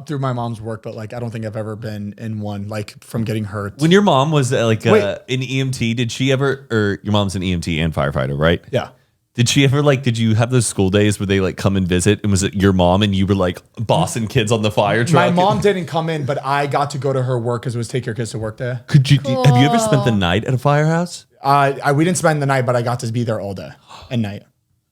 S1: Through my mom's work, but like I don't think I've ever been in one. Like from getting hurt.
S4: When your mom was like
S1: Wait.
S4: an EMT, did she ever? Or your mom's an EMT and firefighter, right?
S1: Yeah.
S4: Did she ever like? Did you have those school days where they like come and visit? And was it your mom and you were like bossing kids on the fire truck?
S1: My mom didn't come in, but I got to go to her work because it was take your kids to work day.
S4: Could you? Have you ever spent the night at a firehouse?
S1: We didn't spend the night, but I got to be there all day and night.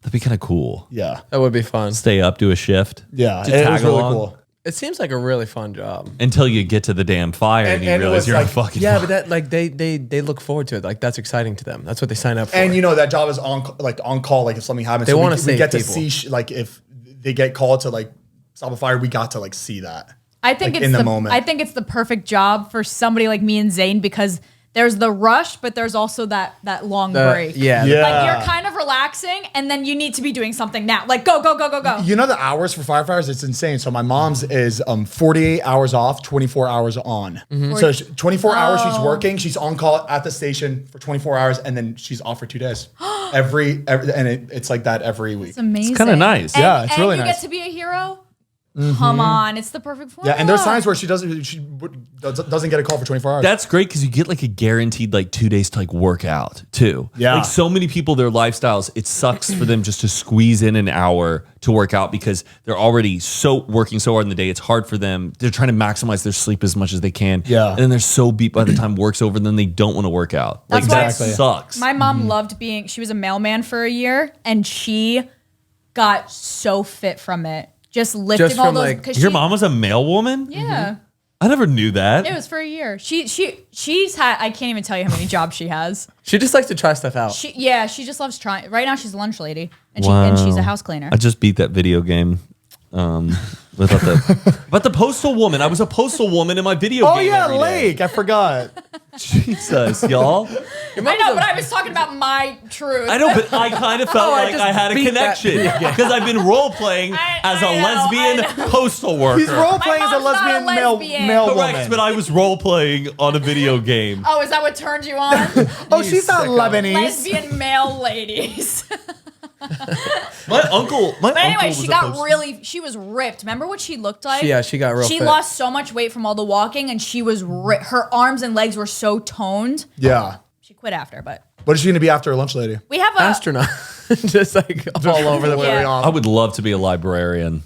S4: That'd be kind of cool.
S1: Yeah.
S3: That would be fun.
S4: Stay up, do a shift.
S1: Yeah.
S4: To
S1: It
S4: tag
S1: was really
S4: along.
S1: cool.
S3: It seems like a really fun job.
S4: Until you get to the damn fire and you
S1: and it
S4: realize
S1: was
S4: you're
S1: like-
S4: a fucking.
S3: Yeah, but that like they look forward to it. Like that's exciting to them. That's what they sign up for.
S1: And you know that job is on call. Like if something happens,
S3: They wanna
S1: we
S3: save
S1: get to
S3: people.
S1: see like if they get called to like stop a fire, we got to like see that.
S2: I think
S1: Like,
S2: it's
S1: in the
S2: the
S1: moment.
S2: I think it's the perfect job for somebody like me and Zane because there's the rush, but there's also that long break.
S3: Yeah.
S1: Yeah.
S2: Like you're kind of relaxing, and then you need to be doing something now. Like go.
S1: You know the hours for firefighters? It's insane. So my mom's is 48 hours off, 24 hours on. So 24 hours she's working. She's on call at the station for 24 hours, and then she's off for 2 days. It's like that every week.
S2: It's amazing.
S4: kinda nice.
S2: And,
S1: Yeah, it's really
S2: and you
S1: nice.
S2: get to be a hero. Come on, it's the perfect
S1: Yeah,
S2: formula.
S1: and there's times where she doesn't get a call for 24 hours.
S4: That's great because you get like a guaranteed like 2 days to like work out too.
S1: Yeah.
S4: Like so many people, their lifestyles, it sucks for them just to squeeze in an hour to work out because they're already working so hard in the day. It's hard for them. They're trying to maximize their sleep as much as they can.
S1: Yeah.
S4: And then they're so beat by the time work's over, then they don't want to work out.
S2: That's
S4: like
S2: why-
S4: that
S1: Exactly.
S4: sucks.
S2: My mom loved she was a mailman for a year, and she got so fit from it. just lifting
S3: Just
S2: all
S3: from,
S2: those.
S3: like,
S2: 'cause
S4: Your
S2: she-
S4: mom was a mail woman?
S2: Yeah.
S4: I never knew that.
S2: It was for a year. She's had. I can't even tell you how many jobs she has.
S3: She just likes to try stuff out.
S2: She just loves trying. Right now she's a lunch lady, and
S4: Wow.
S2: she's a house cleaner.
S4: I just beat that video game. About the postal woman. I was a postal woman in my video
S1: Oh
S4: game.
S1: yeah,
S4: every day.
S1: Lake. I forgot.
S4: Jesus, y'all.
S2: I know, but I was talking about my truth.
S4: I know, but I kind of felt
S3: I
S4: like
S3: just
S4: I had a
S3: beat that
S4: connection
S3: video game.
S4: because I've been role playing as a
S2: I
S4: lesbian
S2: know.
S4: postal worker.
S1: He's role playing as a
S2: mom's not a
S1: lesbian male
S2: lesbian.
S4: Correct,
S1: woman.
S4: but I was role playing on a video game.
S2: Oh, is that what turned you on?
S1: Oh, she's not Lebanese.
S2: Lesbian male ladies.
S4: My uncle.
S2: But anyway, she was ripped. Remember what she looked like?
S3: Yeah, she got real
S2: She
S3: fit.
S2: lost so much weight from all the walking, and she was her arms and legs were so toned.
S1: Yeah.
S2: She quit after, but
S1: What is she gonna be after a lunch lady?
S2: we have a
S3: Astronaut. Just like all over the place.
S2: Yeah.
S4: I would love to be a librarian.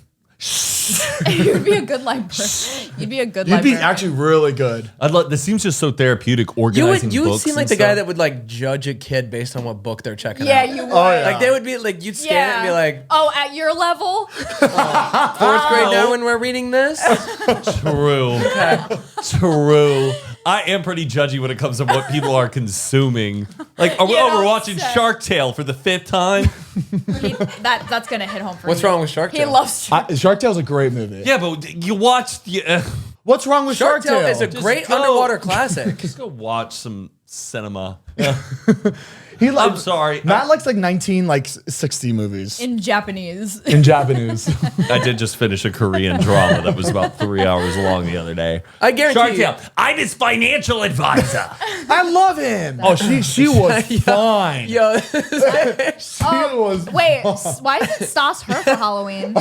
S2: You'd be a good librarian. You'd be a good
S1: You'd be
S2: librarian.
S1: actually really good.
S4: I'd love. This seems just so therapeutic.
S3: You
S4: Organizing
S3: would
S4: books
S3: seem like
S4: and
S3: the guy
S4: stuff.
S3: that would like judge a kid based on what book they're checking
S2: Yeah,
S3: out.
S2: you would.
S1: Oh, yeah.
S3: Like they would be like you'd scan it and be like,
S2: oh, at your level?
S3: fourth grade now when we're reading this.
S4: True. True. I am pretty judgy when it comes to what people are consuming. Like,
S2: You
S4: we're
S2: don't
S4: watching
S2: say.
S4: Shark Tale for the 5th time.
S2: That's gonna hit home for
S3: What's
S2: you.
S3: wrong with Shark
S2: He
S3: Tale?
S2: loves Shark.
S1: Shark Tale's a great movie.
S4: Yeah, but you watched.
S1: What's wrong with
S3: Shark
S1: Shark
S3: Tale is a
S1: Tale?
S3: great
S4: go.
S3: underwater classic.
S4: Just go watch some cinema.
S1: I'm
S4: sorry.
S1: Matt likes like 1960 movies
S2: In Japanese.
S1: in Japanese.
S4: I did just finish a Korean drama that was about 3 hours long the other day.
S3: I guarantee
S4: Shark
S3: you-
S4: Tale. I'm his financial advisor.
S1: I love him. Oh, she was fine.
S3: Yo,
S1: She was.
S2: Wait, why isn't Stas her for Halloween?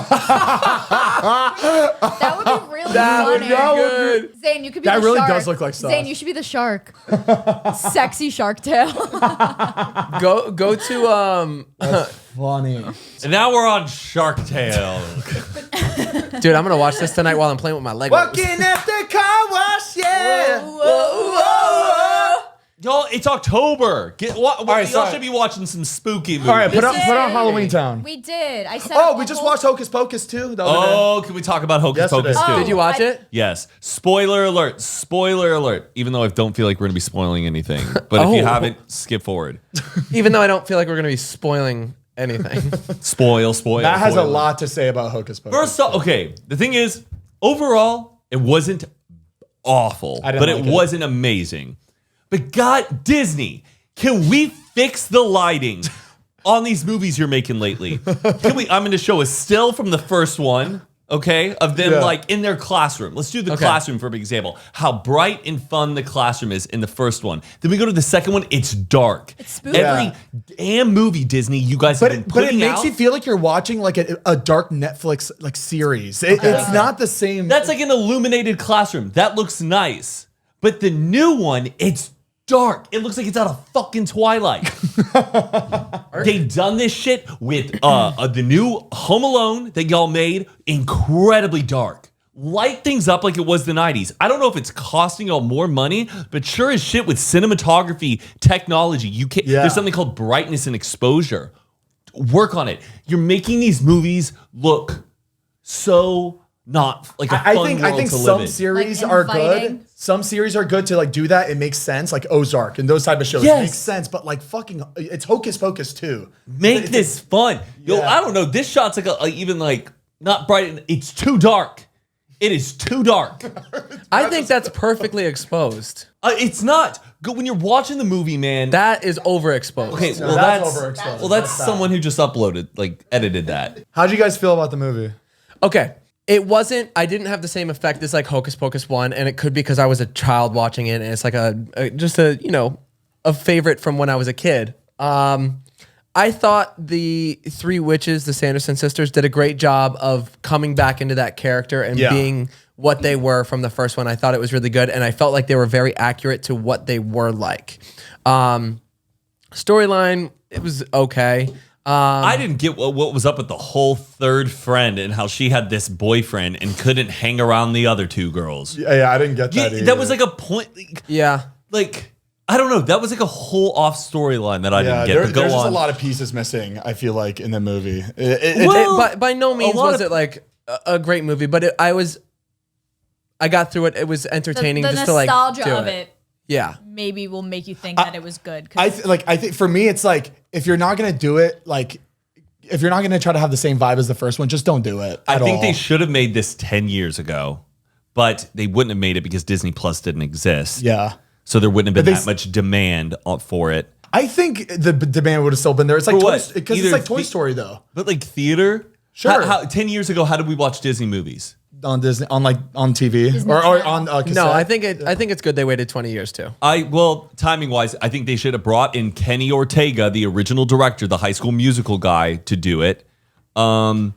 S2: that would be really funny.
S1: that would be-
S2: Zane, you could be
S1: That
S2: the
S1: really
S2: shark.
S1: does look like Stas.
S2: Zane, you should be the shark. Sexy Shark Tale.
S3: go to
S1: Funny.
S4: And now we're on Shark Tale.
S3: dude, I'm gonna watch this tonight while I'm playing with my Legos.
S1: Walking after car wash, yeah.
S4: Y'all, it's October. Y'all
S1: sorry.
S4: should be watching some spooky movies.
S1: All right, put on
S2: did.
S1: Halloween Town.
S2: We did. I said.
S1: Oh, we just watched Hocus Pocus too. The other day.
S4: Oh, can we talk about Hocus
S1: Yesterday.
S4: Pocus 2?
S3: Did you watch it?
S4: Yes. Spoiler alert. Spoiler alert. Even though I don't feel like we're going to be spoiling anything. But if you
S3: Oh.
S4: haven't, skip forward.
S3: Even though I don't feel like we're gonna be spoiling anything.
S4: Spoil.
S1: That has a
S4: spoiler.
S1: lot to say about Hocus Pocus.
S4: First off, okay, the thing is, overall, it wasn't awful,
S1: I didn't
S4: but
S1: like
S4: it
S1: it.
S4: wasn't amazing. But God, Disney, can we fix the lighting on these movies you're making lately? I'm going to show a still from the first one, okay, of them
S1: Yeah.
S4: like in their classroom. Let's do the classroom for an example. How bright and fun the classroom is in the first one. Then we go to the second one. It's dark.
S2: It's spooky.
S4: Every damn movie Disney you guys have been
S1: But it
S4: putting
S1: makes
S4: out.
S1: you feel like you're watching like a dark Netflix like series. It's not the same.
S4: That's like an illuminated classroom. That looks nice. But the new one, it's dark. It looks like it's out of fucking Twilight. They done this shit with the new Home Alone that y'all made, incredibly dark. Light things up like it was the 90s. I don't know if it's costing y'all more money, but sure as shit with cinematography technology, you can
S1: Yeah.
S4: there's something called brightness and exposure. Work on it. You're making these movies look so not like a fun
S1: I think
S4: world to
S1: some
S4: live in.
S1: series
S2: Like
S1: are
S2: inviting.
S1: good. Some series are good to like do that. It makes sense, like Ozark and those type of shows.
S4: Yes.
S1: It makes sense, but like fucking, it's Hocus Pocus too.
S4: Make this fun. Yo,
S1: Yeah.
S4: I don't know. This shot's like even like not bright. It's too dark. It is too dark.
S3: I think that's perfectly exposed.
S4: It's not good when you're watching the movie, man.
S3: That is overexposed.
S4: okay,
S1: No,
S4: well
S1: that's
S4: that's
S1: overexposed.
S4: well that's
S1: That's
S4: someone who just uploaded, like edited that.
S1: How'd you guys feel about the movie?
S3: Okay. It wasn't, I didn't have the same effect as like Hocus Pocus 1, and it could be because I was a child watching it, and it's like just a favorite from when I was a kid. I thought the three witches, the Sanderson sisters, did a great job of coming back into that character and
S1: Yeah.
S3: being what they were from the first one. I thought it was really good, and I felt like they were very accurate to what they were like. Storyline, it was okay.
S4: I didn't get what was up with the whole third friend and how she had this boyfriend and couldn't hang around the other two girls.
S1: Yeah, I didn't get that.
S4: That was like a point.
S3: Yeah.
S4: Like I don't know. That was like a whole off storyline that I didn't get. But go
S1: there's
S4: on.
S1: just a lot of pieces missing. I feel like in the movie.
S4: Well,
S3: By no means
S4: lot
S3: was
S4: of-
S3: it like a great movie, but I got through it. It was entertaining
S2: The
S3: just to like
S2: nostalgia
S3: do
S2: of it
S3: Yeah.
S2: maybe will make you think that it was good.
S1: I think for me, it's like if you're not gonna do it, like if you're not gonna try to have the same vibe as the first one, just don't do it.
S4: I think
S1: all.
S4: they should have made this 10 years ago, but they wouldn't have made it because Disney Plus didn't exist.
S1: Yeah.
S4: So there wouldn't have
S1: But
S4: been
S1: they
S4: that much demand for it.
S1: I think the demand would have still been there. It's like
S4: For what?
S1: because it's
S4: Either
S1: like Toy Story though.
S4: But like theater?
S1: Sure.
S4: 10 years ago, how did we watch Disney movies?
S1: On Disney, on TV or on cassette.
S3: No, I think it's good they waited 20 years too.
S4: Timing wise, I think they should have brought in Kenny Ortega, the original director, the High School Musical guy, to do it. And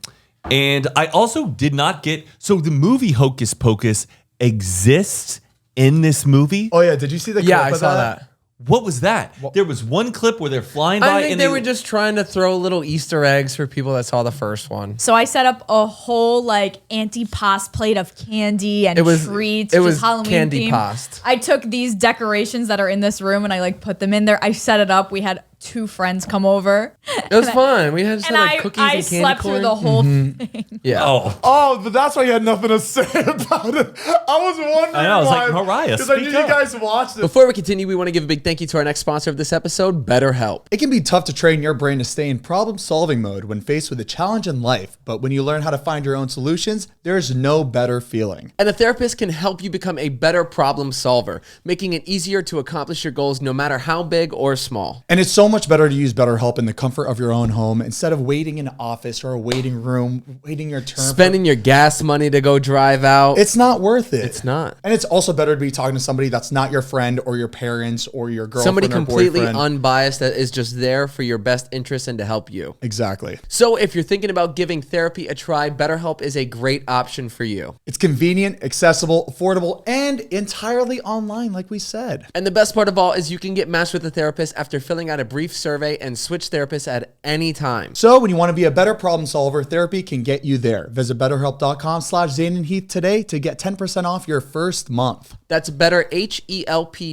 S4: I also did not get, so the movie Hocus Pocus exists in this movie.
S1: Oh yeah, did you see the?
S3: Yeah,
S1: clip
S3: I
S1: of
S3: saw that.
S4: What was that? There was one clip where they're flying by
S3: I think
S4: and
S3: they were just trying to throw little Easter eggs for people that saw the first one.
S2: So I set up a whole like anti-pass plate of candy and treats.
S3: It
S2: which
S3: was
S2: is Halloween
S3: candy
S2: themed.
S3: past.
S2: I took these decorations that are in this room and I like put them in there. I set it up. We had 2 friends come over.
S3: It was fun. We had just
S2: And
S3: like cookies
S2: I
S3: and candy
S2: slept
S3: corn.
S2: through the whole thing.
S3: Yeah.
S1: Oh, but that's why you had nothing to say about it. I was wondering.
S4: I know, I was like,
S1: why,
S4: Mariah,
S1: because I
S4: speak
S1: knew
S4: up.
S1: you guys watched it.
S3: Before we continue, we want to give a big thank you to our next sponsor of this episode, BetterHelp.
S1: It can be tough to train your brain to stay in problem-solving mode when faced with a challenge in life, but when you learn how to find your own solutions, there's no better feeling.
S3: And a therapist can help you become a better problem solver, making it easier to accomplish your goals no matter how big or small.
S1: And it's so much better to use BetterHelp in the comfort of your own home instead of waiting in an office or a waiting room, waiting your turn.
S3: Spending your gas money to go drive out.
S1: It's not worth it.
S3: It's not.
S1: And it's also better to be talking to somebody that's not your friend or your parents or your girlfriend
S3: Somebody
S1: or
S3: completely
S1: boyfriend.
S3: unbiased that is just there for your best interest and to help you.
S1: Exactly.
S3: So if you're thinking about giving therapy a try, BetterHelp is a great option for you.
S1: It's convenient, accessible, affordable, and entirely online, like we said.
S3: And the best part of all is you can get matched with a therapist after filling out a brief survey and switch therapists at any time.
S1: So when you want to be a better problem solver, therapy can get you there. Visit betterhelp.com/Zane and Heath today to get 10% off your first month.
S3: That's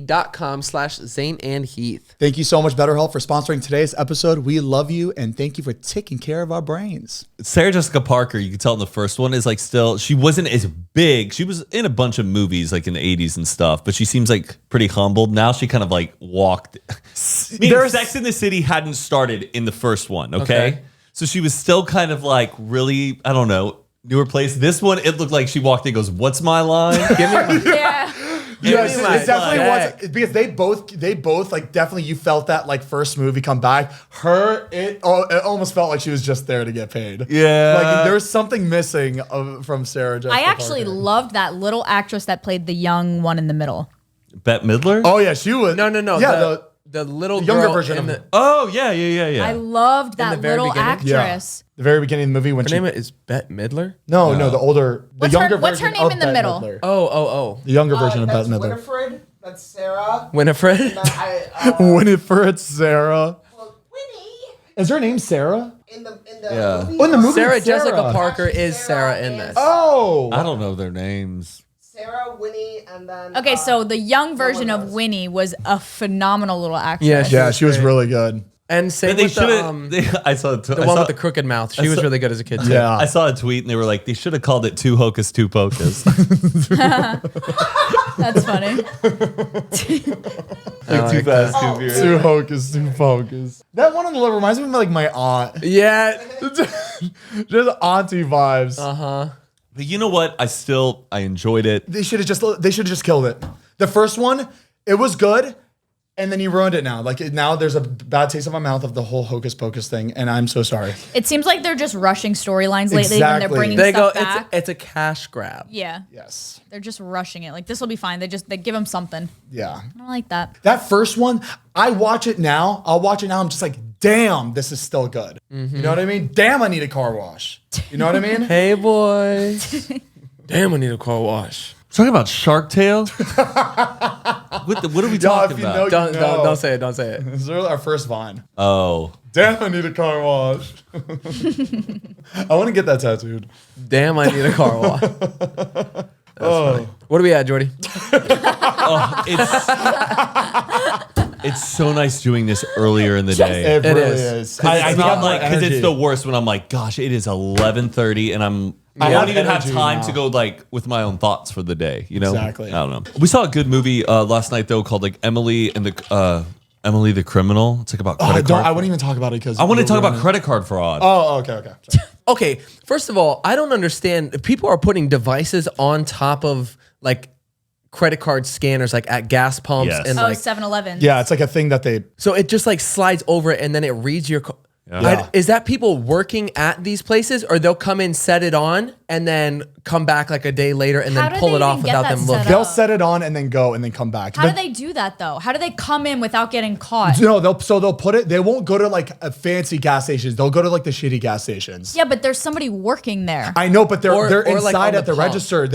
S3: betterhelp.com/Zane and Heath.
S1: Thank you so much, BetterHelp, for sponsoring today's episode. We love you, and thank you for taking care of our brains.
S4: Sarah Jessica Parker, you can tell in the first one, is like still, she wasn't as big. She was in a bunch of movies like in the 80s and stuff, but she seems like pretty humbled. Now she kind of like walked. Sex in the City hadn't started in the first one, okay? So she was still kind of like really, I don't know, newer place. This one, it looked like she walked in and goes, "What's my line?"
S3: Give me my...
S2: Yeah.
S1: Yes,
S3: me my
S1: it definitely
S3: flag.
S1: was because they both like definitely you felt that like first movie come back. It almost felt like she was just there to get paid.
S4: Yeah.
S1: like there was something missing from Sarah Jessica
S2: I actually
S1: Parker.
S2: loved that little actress that played the young one in the middle.
S4: Bette Midler?
S1: Oh yeah, she was.
S3: No.
S1: Yeah,
S3: the little
S1: the younger
S3: girl
S1: version
S3: in
S1: of
S3: the...
S1: it.
S4: Oh, yeah.
S2: I loved that
S3: the very
S2: little
S3: beginning?
S2: actress.
S1: The very beginning of the movie when
S3: Her
S1: she
S3: name is Bette Midler?
S1: no, the older, the
S2: What's her-
S1: younger
S2: what's her
S1: version
S2: name
S1: of
S2: in the
S1: Bette
S2: middle?
S1: Midler.
S3: Oh.
S1: The younger version of Bette
S5: That's
S1: Midler.
S5: Winifred. That's Sarah.
S3: Winifred?
S5: And then
S1: Winifred Sarah.
S5: Winnie
S1: Is her name Sarah?
S5: in the
S4: Yeah.
S5: movie.
S1: Oh, in the movie,
S3: Sarah
S1: it's
S3: Jessica Parker
S5: Actually,
S3: is Sarah in
S5: and
S3: this.
S1: Oh,
S4: I don't know their names.
S5: Sarah, Winnie, and then
S2: Okay, so the young version
S5: one
S2: of
S5: knows.
S2: Winnie was a phenomenal little actress.
S3: Yeah,
S1: yeah, she was really good.
S3: And same
S4: But they
S3: with
S4: should
S3: the,
S4: have. I saw
S3: the one with the crooked mouth. She was really good as a kid too.
S1: Yeah.
S4: I saw a tweet and they were like, they should have called it Two Hocus, Two Pocus.
S2: That's funny.
S4: Too fast, too furious.
S1: Too hocus, too focus. That one on the left reminds me of like my aunt.
S3: Yeah.
S1: Just auntie vibes.
S4: But you know what? I enjoyed it.
S1: They should have just killed it. The first one, it was good, and then you ruined it now. Like now there's a bad taste in my mouth of the whole hocus pocus thing, and I'm so sorry.
S2: It seems like they're just rushing storylines lately when
S1: Exactly.
S2: they're bringing
S3: They go,
S2: stuff back.
S3: it's a cash grab.
S2: Yeah,
S1: Yes.
S2: they're just rushing it. Like this will be fine. They give them something.
S1: Yeah.
S2: I don't like that.
S1: That first one, I watch it now. I'll watch it now. I'm just like, damn, this is still good. You know what I mean? Damn, I need a car wash. You know what I mean?
S3: Hey, boys. Damn, I need a car wash.
S4: Talking about Shark Tale? What are we talking
S1: if you
S4: about?
S1: know,
S3: Don't say it. Don't say it.
S1: This is our first Vine.
S4: Oh.
S1: Damn, I need a car wash. I want to get that tattooed.
S3: Damn, I need a car wash.
S1: Oh.
S3: What are we at, Jordy?
S4: It's so nice doing this earlier in the day.
S1: It really
S3: is.
S1: is.
S4: I
S1: think
S4: not
S1: I have more
S4: like because it's
S1: energy.
S4: the worst when I'm like, gosh, it is 11:30 and I
S1: have
S4: don't even have
S1: energy
S4: time
S1: now.
S4: to go like with my own thoughts for the day. You know,
S1: Exactly.
S4: I don't know. We saw a good movie last night though called like Emily the Criminal. It's like about
S1: Oh,
S4: credit card.
S1: I wouldn't even talk about it because
S4: I want to talk about credit card fraud.
S1: Oh, okay. Sorry.
S3: Okay, first of all, I don't understand. People are putting devices on top of like credit card scanners, like at gas pumps
S4: Yes.
S3: and
S2: Oh,
S3: like
S2: 7-Eleven.
S1: Yeah, it's like a thing that they.
S3: so it just like slides over it and then it reads your.
S1: Yeah.
S3: Is that people working at these places, or they'll come in, set it on, and then come back like a day later and
S2: How
S3: then
S2: did
S3: pull
S2: they
S3: it off
S2: even get
S3: without
S2: that
S3: them
S2: set
S3: looking?
S2: up?
S1: They'll set it on and then go and then come back.
S2: How do they do that though? How do they come in without getting caught?
S1: No, they'll put it. They won't go to like a fancy gas stations. They'll go to like the shitty gas stations.
S2: Yeah, but there's somebody working there.
S1: I know, but they're
S3: Or
S1: inside
S3: like on
S1: at the
S3: the pump.
S1: register.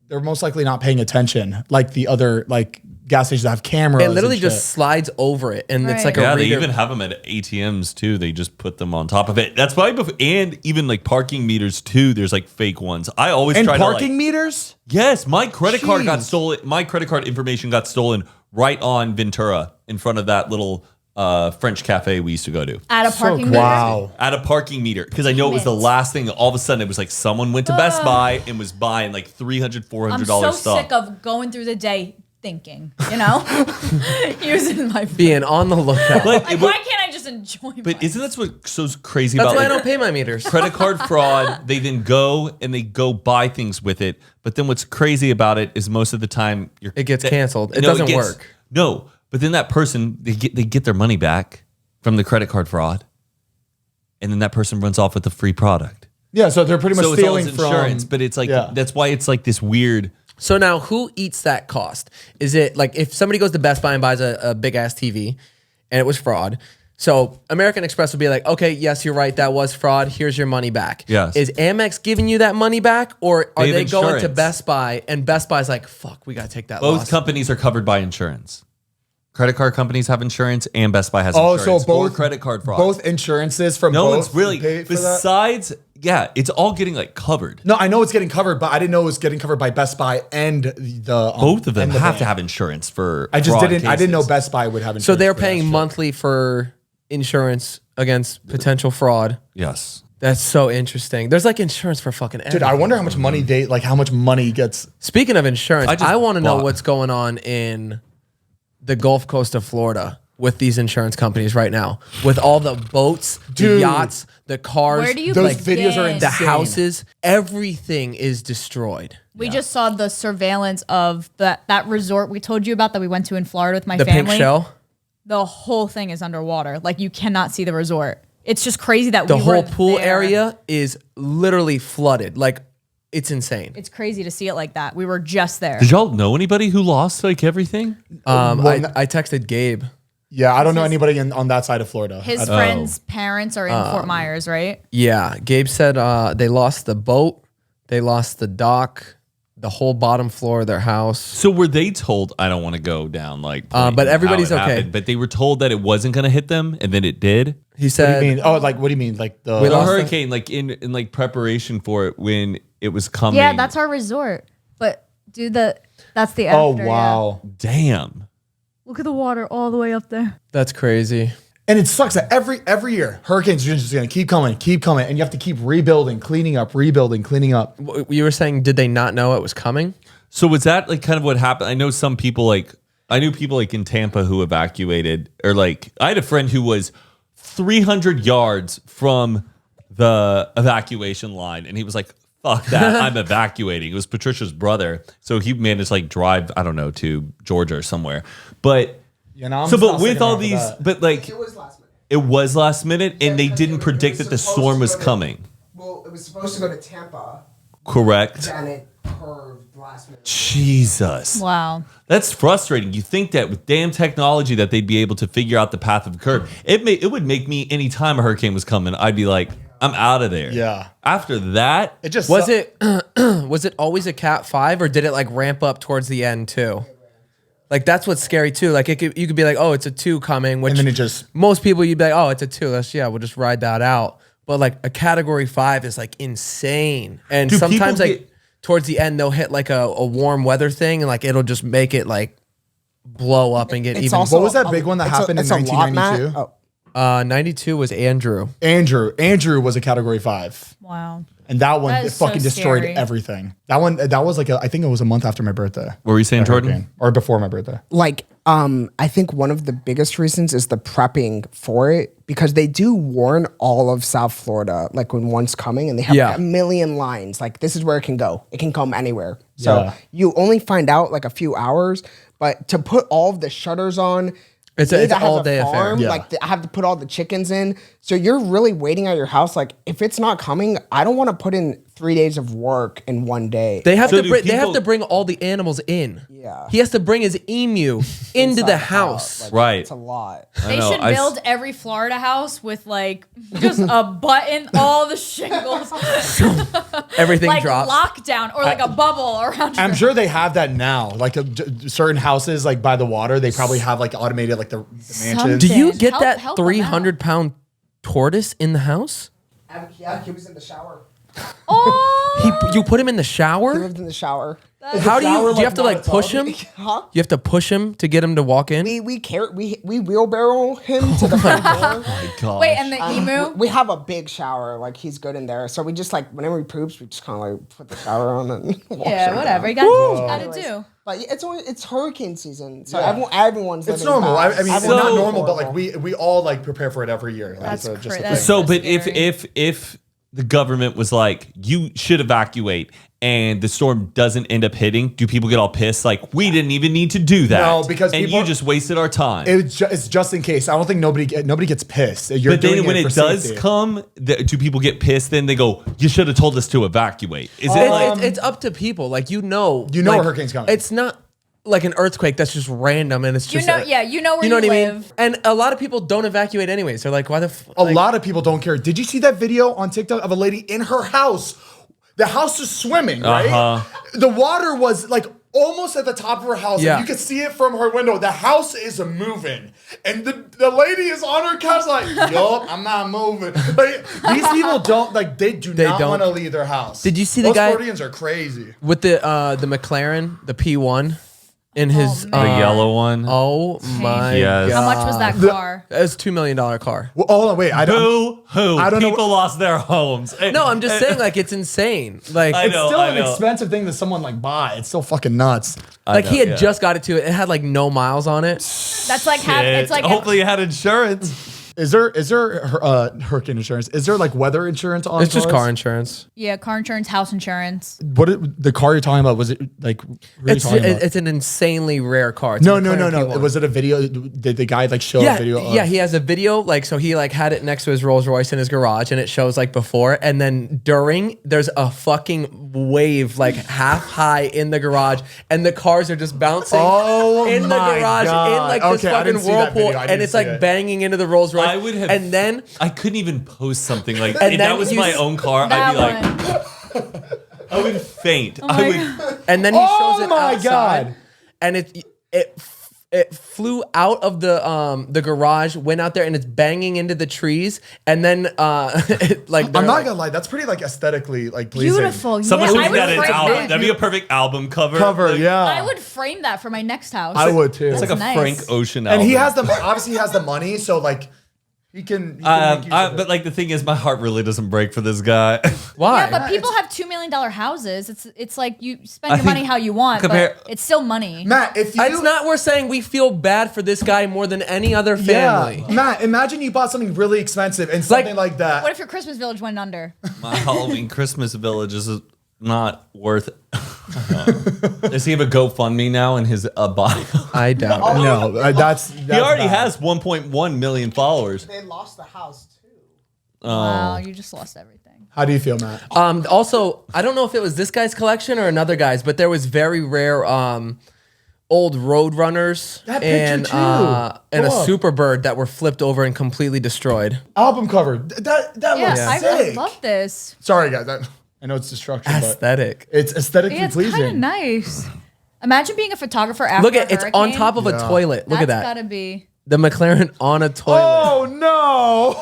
S1: They're most likely not paying attention, like the other like gas stations that have cameras.
S3: It literally
S1: and
S3: just
S1: shit.
S3: slides over it, and it's
S2: Right.
S3: like a
S4: Yeah, they
S3: reader.
S4: even have them at ATMs too. They just put them on top of it. That's probably before, and even like parking meters too. There's like fake ones. I always
S1: And
S4: try
S1: parking
S4: to like,
S1: meters.
S4: yes, my credit card got
S1: Jeez.
S4: stolen. My credit card information got stolen right on Ventura in front of that little French cafe we used to go to.
S2: At a parking meter.
S1: Wow.
S4: At a parking meter, because I know it was the
S2: Damn it.
S4: last thing. All of a sudden, it was like someone went to Best Buy and was buying like $300, $400
S2: I'm so
S4: stuff.
S2: sick of going through the day thinking, you know, using my phone.
S3: being on the lookout.
S4: But,
S2: Like, why can't I just enjoy?
S4: but isn't that what's so crazy
S3: That's
S4: about
S3: why I
S4: like,
S3: don't pay my meters.
S4: credit card fraud? They then go and they go buy things with it. But then what's crazy about it is most of the time
S3: It gets canceled. It
S4: No,
S3: doesn't work.
S4: No, but then that person they get their money back from the credit card fraud, and then that person runs off with a free product.
S1: Yeah, so they're pretty much
S4: So it's all
S1: stealing
S4: his insurance,
S1: from.
S4: but it's like
S1: Yeah.
S4: that's why it's like this weird.
S3: So now, who eats that cost? Is it like if somebody goes to Best Buy and buys a big ass TV, and it was fraud? So American Express would be like, okay, yes, you're right, that was fraud. Here's your money back.
S4: Yes.
S3: Is Amex giving you that money back, or are
S4: They have
S3: they going to
S4: insurance.
S3: Best Buy and Best Buy's like, fuck, we gotta take that
S4: Both
S3: loss?
S4: companies are covered by insurance. Credit card companies have insurance, and Best Buy has
S1: Oh,
S4: insurance
S1: so both
S4: for credit card fraud.
S1: Both insurances from
S4: no
S1: both
S4: one's really
S1: pay for that?
S4: besides. Yeah, it's all getting like covered.
S1: No, I know it's getting covered, but I didn't know it was getting covered by Best Buy and the
S4: Both of them
S1: and the
S4: have to
S1: bank.
S4: have insurance for.
S1: I just
S4: fraud
S1: didn't. I didn't know
S4: cases.
S1: Best Buy would have insurance.
S3: So they're
S1: for that
S3: paying
S1: shit.
S3: monthly for insurance against potential fraud.
S4: Yes.
S3: That's so interesting. There's like insurance for fucking everything.
S1: Dude, I wonder how much money how much money gets.
S3: Speaking of insurance,
S4: I just
S3: I want to know
S4: bought-
S3: what's going on in the Gulf Coast of Florida with these insurance companies right now, with all the boats, the
S1: Dude.
S3: yachts, the cars,
S2: Where do you
S1: Those
S2: begin?
S1: videos are
S3: the
S1: insane.
S3: houses. Everything is destroyed.
S2: We just saw the surveillance of that resort we told you about that we went to in Florida with my
S3: The
S2: family.
S3: pink shell,
S2: The whole thing is underwater. Like you cannot see the resort. It's just crazy that
S3: the
S2: we were
S3: whole pool
S2: there.
S3: area is literally flooded. Like it's insane.
S2: It's crazy to see it like that. We were just there.
S4: Did y'all know anybody who lost like everything?
S3: I texted Gabe.
S1: Yeah, I don't know anybody on that side of Florida.
S2: His friends' parents are in Fort Myers, right?
S3: Yeah, Gabe said they lost the boat, they lost the dock, the whole bottom floor of their house.
S4: So were they told? I don't want to go down like.
S3: but
S4: how
S3: everybody's
S4: it
S3: okay.
S4: happened, but they were told that it wasn't going to hit them, and then it did.
S3: He
S1: What do
S3: said,
S1: you mean? Oh, like what do you mean? Like the
S3: We
S4: The
S3: lost
S4: hurricane, like in like preparation for it when it was coming.
S2: Yeah, that's our resort. But that's the after.
S1: Oh
S2: yeah.
S1: wow.
S4: Damn.
S2: Look at the water all the way up there.
S3: that's crazy.
S1: And it sucks that every year hurricanes are just gonna keep coming, and you have to keep rebuilding, cleaning up.
S3: You were saying, did they not know it was coming?
S4: So was that like kind of what happened? I know some people I knew people like in Tampa who evacuated, or like I had a friend who was 300 yards from the evacuation line, and he was like, "Fuck that, I'm evacuating." It was Patricia's brother, so he managed to like drive, I don't know, to Georgia or somewhere. But
S1: You know, I'm
S4: so,
S1: still
S4: but with
S1: sticking
S4: all
S1: around for
S4: these,
S1: that.
S4: but like
S5: It was last minute.
S4: it was last minute, and they
S5: because
S4: didn't
S5: it was
S4: predict that the
S5: supposed
S4: storm
S5: to
S4: was
S5: go to-
S4: coming.
S5: Well, it was supposed to go to Tampa,
S4: Correct.
S5: and it curved last minute.
S4: Jesus.
S2: Wow.
S4: That's frustrating. You think that with damn technology that they'd be able to figure out the path of the curve. It would make me, anytime a hurricane was coming, I'd be like, I'm out of there.
S1: Yeah.
S4: After that,
S1: It just
S3: Was
S1: su-
S3: it was it always a Cat 5, or did it like ramp up towards the end too? Like that's what's scary too. Like you could be like, oh, it's a 2 coming, which
S1: And then it just-
S3: most people you'd be like, oh, it's a 2. We'll just ride that out. But like a Category 5 is like insane, and
S4: Do
S3: sometimes
S4: people
S3: like
S4: get-
S3: towards the end they'll hit like a warm weather thing, and like it'll just make it like blow up and get
S5: It's
S3: even.
S5: also
S1: What was that
S5: a-
S1: big one that
S5: it's a-
S1: happened in
S5: it's a lot, Matt.
S1: 1992?
S5: Oh,
S3: 92 was Andrew.
S1: Andrew was a category 5.
S2: Wow.
S1: And that one
S2: That
S1: it
S2: is so
S1: fucking destroyed
S2: scary.
S1: everything. That was like I think it was a month after my birthday.
S4: What were you saying, Jordan?
S1: Hurricane. Or before my birthday.
S5: Like, I think one of the biggest reasons is the prepping for it, because they do warn all of South Florida, like when one's coming, and they have like a million lines. Like, this is where it can go. It can come anywhere. So you only find out like a few hours, but to put all of the shutters on,
S3: It's
S5: me
S3: an
S5: that has a
S3: all-day affair.
S5: farm,
S1: Yeah.
S5: Like, I have to put all the chickens in. So you're really waiting at your house. Like, if it's not coming, I don't want to put in 3 days of work in one day.
S3: They have
S4: So
S3: to
S4: do
S3: bring. They have
S4: people-
S3: to bring all the animals in.
S5: Yeah.
S3: He has to bring his emu into
S5: Inside
S3: the house.
S5: Like,
S4: Right.
S5: It's a lot.
S2: They
S4: know,
S2: should build every Florida house with like just a button, all the shingles,
S3: Everything
S2: like
S3: drops.
S2: lockdown or like a bubble around.
S1: I'm sure they have that now. Like certain houses, like by the water, they probably have like automated like the mansions.
S3: Do you get
S2: Help-
S3: that
S2: help 'em out.
S3: 300-pound tortoise in the house?
S5: Yeah, he was in the shower.
S2: Oh,
S3: You put him in the
S5: He
S3: shower?
S5: lived in the shower.
S3: How do you
S1: shower,
S3: do you have to
S1: not
S3: like
S1: a
S3: push
S1: tub?
S3: him?
S5: Huh?
S3: You have to push him to get him to walk in?
S5: We wheelbarrow him to the front door.
S4: Gosh.
S2: wait, and the emu.
S5: We have a big shower, like he's good in there. So we just like whenever he poops, we just kind of like put the shower on and wash
S2: Yeah,
S5: him.
S2: whatever. You gotta
S5: Anyways,
S2: do.
S5: But it's hurricane season, so everyone's
S1: It's
S5: living
S1: normal.
S5: fast.
S1: I mean, it's
S5: Everyone's
S1: not
S5: living
S1: normal, but like
S5: horrible.
S1: we all like prepare for it every year. Like,
S2: That's
S1: it's just a
S2: cra-
S1: thing.
S4: So, but
S2: scary.
S4: if the government was like, you should evacuate, and the storm doesn't end up hitting, do people get all pissed? Like, we didn't even need to do that.
S1: No, because
S4: and
S1: people-
S4: you just wasted our time.
S1: It's just in case. I don't think nobody gets pissed. You're
S4: but then
S1: doing
S4: when
S1: it
S4: it
S1: for
S4: does
S1: safety.
S4: come, do people get pissed? Then they go, you should have told us to evacuate. Is it like,
S3: It's up to people. Like you know
S1: a
S3: like,
S1: hurricane's coming.
S3: It's not like an earthquake that's just random and it's
S2: You
S3: just
S2: know, yeah, you know where you
S3: what I mean?
S2: live.
S3: And a lot of people don't evacuate anyways. They're like, why the
S1: A lot of people don't care. Did you see that video on TikTok of a lady in her house? The house is swimming, right? The water was like almost at the top of her house.
S3: Yeah.
S1: And you could see it from her window. The house is moving. And the lady is on her couch like, yup, I'm not moving. Like, these people don't, like, they not
S3: don't.
S1: want to leave their house.
S3: Did you see the
S1: Those
S3: guy-
S1: Floridians are crazy.
S3: with the McLaren, the P1 in his
S2: man.
S4: the yellow one?
S3: Oh my
S4: Yes.
S3: god.
S2: How much was that car?
S3: It was $2 million car.
S1: Well, hold on, wait. I don't.
S4: Who?
S1: I don't know
S4: People lost their homes.
S3: No, I'm just saying like it's insane. Like
S4: I
S1: It's
S4: know,
S1: still
S4: I
S1: an
S4: know.
S1: expensive thing that someone like buy. It's still fucking nuts.
S3: like he
S4: know,
S3: had
S4: yeah.
S3: just got it to it. It had like no miles on it.
S2: That's like it's like
S4: hopefully you had insurance.
S1: Is there hurricane insurance? Is there like weather insurance on?
S3: It's just
S1: cars?
S3: car insurance.
S2: yeah, car insurance, house insurance.
S1: The car you're talking about, was it like really
S3: It's
S1: talking about?
S3: it's an insanely rare car. It's
S1: No.
S3: a McLaren P1.
S1: Was it a video? Did the guy like show
S3: Yeah,
S1: a video? Of,
S3: yeah, he has a video, like, so he like had it next to his Rolls Royce in his garage, and it shows like before, and then during, there's a fucking wave like half high in the garage, and the cars are just bouncing
S1: Oh
S3: in the
S1: my
S3: garage
S1: God.
S3: in like this
S1: Okay, I
S3: fucking
S1: didn't see that video.
S3: whirlpool,
S1: I
S3: and
S1: didn't
S3: it's
S1: see
S3: like
S1: it.
S3: banging into the Rolls Royce.
S4: I would have,
S3: and then
S4: I couldn't even post something like,
S3: And
S4: if
S3: then
S4: that was
S3: you
S4: my
S3: s-
S4: own car,
S2: That
S4: I'd be
S2: one.
S4: like, I would faint.
S2: Oh my
S4: I would.
S2: God.
S3: and then he
S1: Oh
S3: shows it
S1: my
S3: outside,
S1: God.
S3: and it flew out of the garage, went out there, and it's banging into the trees, and then like
S1: I'm
S3: they're
S1: not
S3: like-
S1: gonna lie. That's pretty like aesthetically like pleasing.
S2: Beautiful.
S4: Someone
S2: yeah,
S4: should
S2: I
S4: make
S2: would
S4: that an
S2: frame
S4: album.
S2: that.
S4: That'd be a perfect album cover.
S1: Cover,
S4: Like,
S1: yeah.
S2: I would frame that for my next house.
S1: I would too.
S4: It's like a
S2: That's
S4: Frank
S2: nice.
S4: Ocean
S1: and
S4: album.
S1: he has the obviously he has the money, so like he can. Make use of it.
S4: But like the thing is, my heart really doesn't break for this guy.
S3: why?
S2: Yeah, but people have $2 million houses. It's like you spend
S4: I
S2: your
S4: think
S2: money how you want,
S4: compare-
S2: but it's still money.
S1: Matt, if you
S3: It's not we're saying we feel bad for this guy more than any other family.
S1: Matt, imagine you bought something really expensive and something like that.
S2: What if your Christmas village went under?
S4: My Halloween Christmas village is not worth it. Does he have a GoFundMe now in his bio?
S3: I doubt it.
S1: No, that's
S4: He already
S1: bad.
S4: has 1.1 million followers.
S5: They lost the house too.
S2: Wow, you just lost everything.
S1: How do you feel, Matt?
S3: Also, I don't know if it was this guy's collection or another guy's, but there was very rare old road runners
S1: That picture
S3: and
S1: too.
S3: and a
S1: Pull up.
S3: Superbird that were flipped over and completely destroyed.
S1: Album cover. That
S2: Yeah,
S1: looks
S2: I
S1: sick.
S2: love this.
S1: Sorry, guys. I know it's destruction, but
S3: Aesthetic.
S1: it's aesthetically
S2: Yeah, it's kind of
S1: pleasing.
S2: nice. Imagine being a photographer after
S3: Look at
S2: a
S3: it's
S2: hurricane.
S3: on top of a
S1: Yeah.
S3: toilet. Look at
S2: That's
S3: that.
S2: gotta be.
S3: The McLaren on a toilet.
S1: Oh no!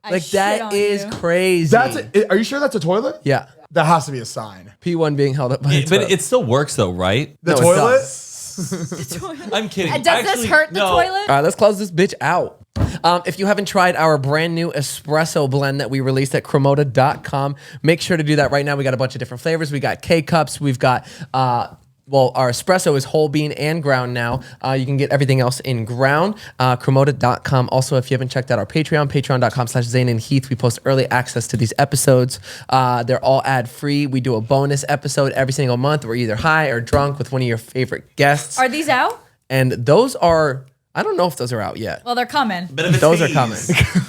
S2: I
S3: Like
S2: shit
S3: that
S2: on
S3: is
S2: you.
S3: crazy.
S1: Are you sure that's a toilet?
S3: Yeah.
S1: That has to be a sign.
S3: P1 being held up by a
S4: But
S3: toilet.
S4: it still works though, right?
S1: The
S3: No, it
S1: toilet.
S3: does.
S4: I'm kidding.
S2: Does this hurt the toilet?
S3: All right, let's close this bitch out. If you haven't tried our brand new espresso blend that we released at Cremota.com, make sure to do that right now. We got a bunch of different flavors. We got K-Cups. We've got... our espresso is whole bean and ground now. You can get everything else in ground. Cremota.com. Also, if you haven't checked out our Patreon, patreon.com/Zane and Heath, we post early access to these episodes. They're all ad-free. We do a bonus episode every single month. We're either high or drunk with one of your favorite guests.
S2: Are these out?
S3: And those are... I don't know if those are out yet.
S2: Well, they're coming.
S3: Those are coming.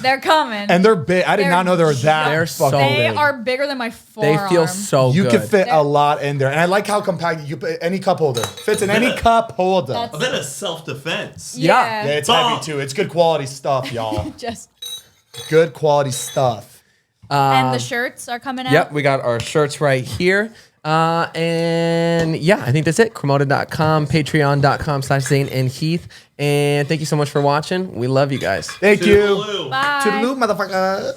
S2: They're coming.
S1: And they're big. I did not know they were that.
S3: They're so
S2: They
S3: big.
S2: are bigger than my
S3: They
S2: forearm.
S3: feel so
S1: You
S3: good.
S1: can fit a lot in there. And I like how compact you put any cup holder. Fits in any cup holder.
S2: That's-
S4: A bit of self-defense.
S2: Yeah.
S1: Yeah, it's heavy too. It's good quality stuff, y'all.
S2: Just.
S1: Good quality stuff.
S2: And the shirts are coming out.
S3: Yep, we got our shirts right here. And yeah, I think that's it. Cremota.com, patreon.com/Zane and Heath. And thank you so much for watching. We love you guys.
S1: Thank you.
S4: Toodaloo.
S2: Bye.
S1: Toodaloo, motherfucker.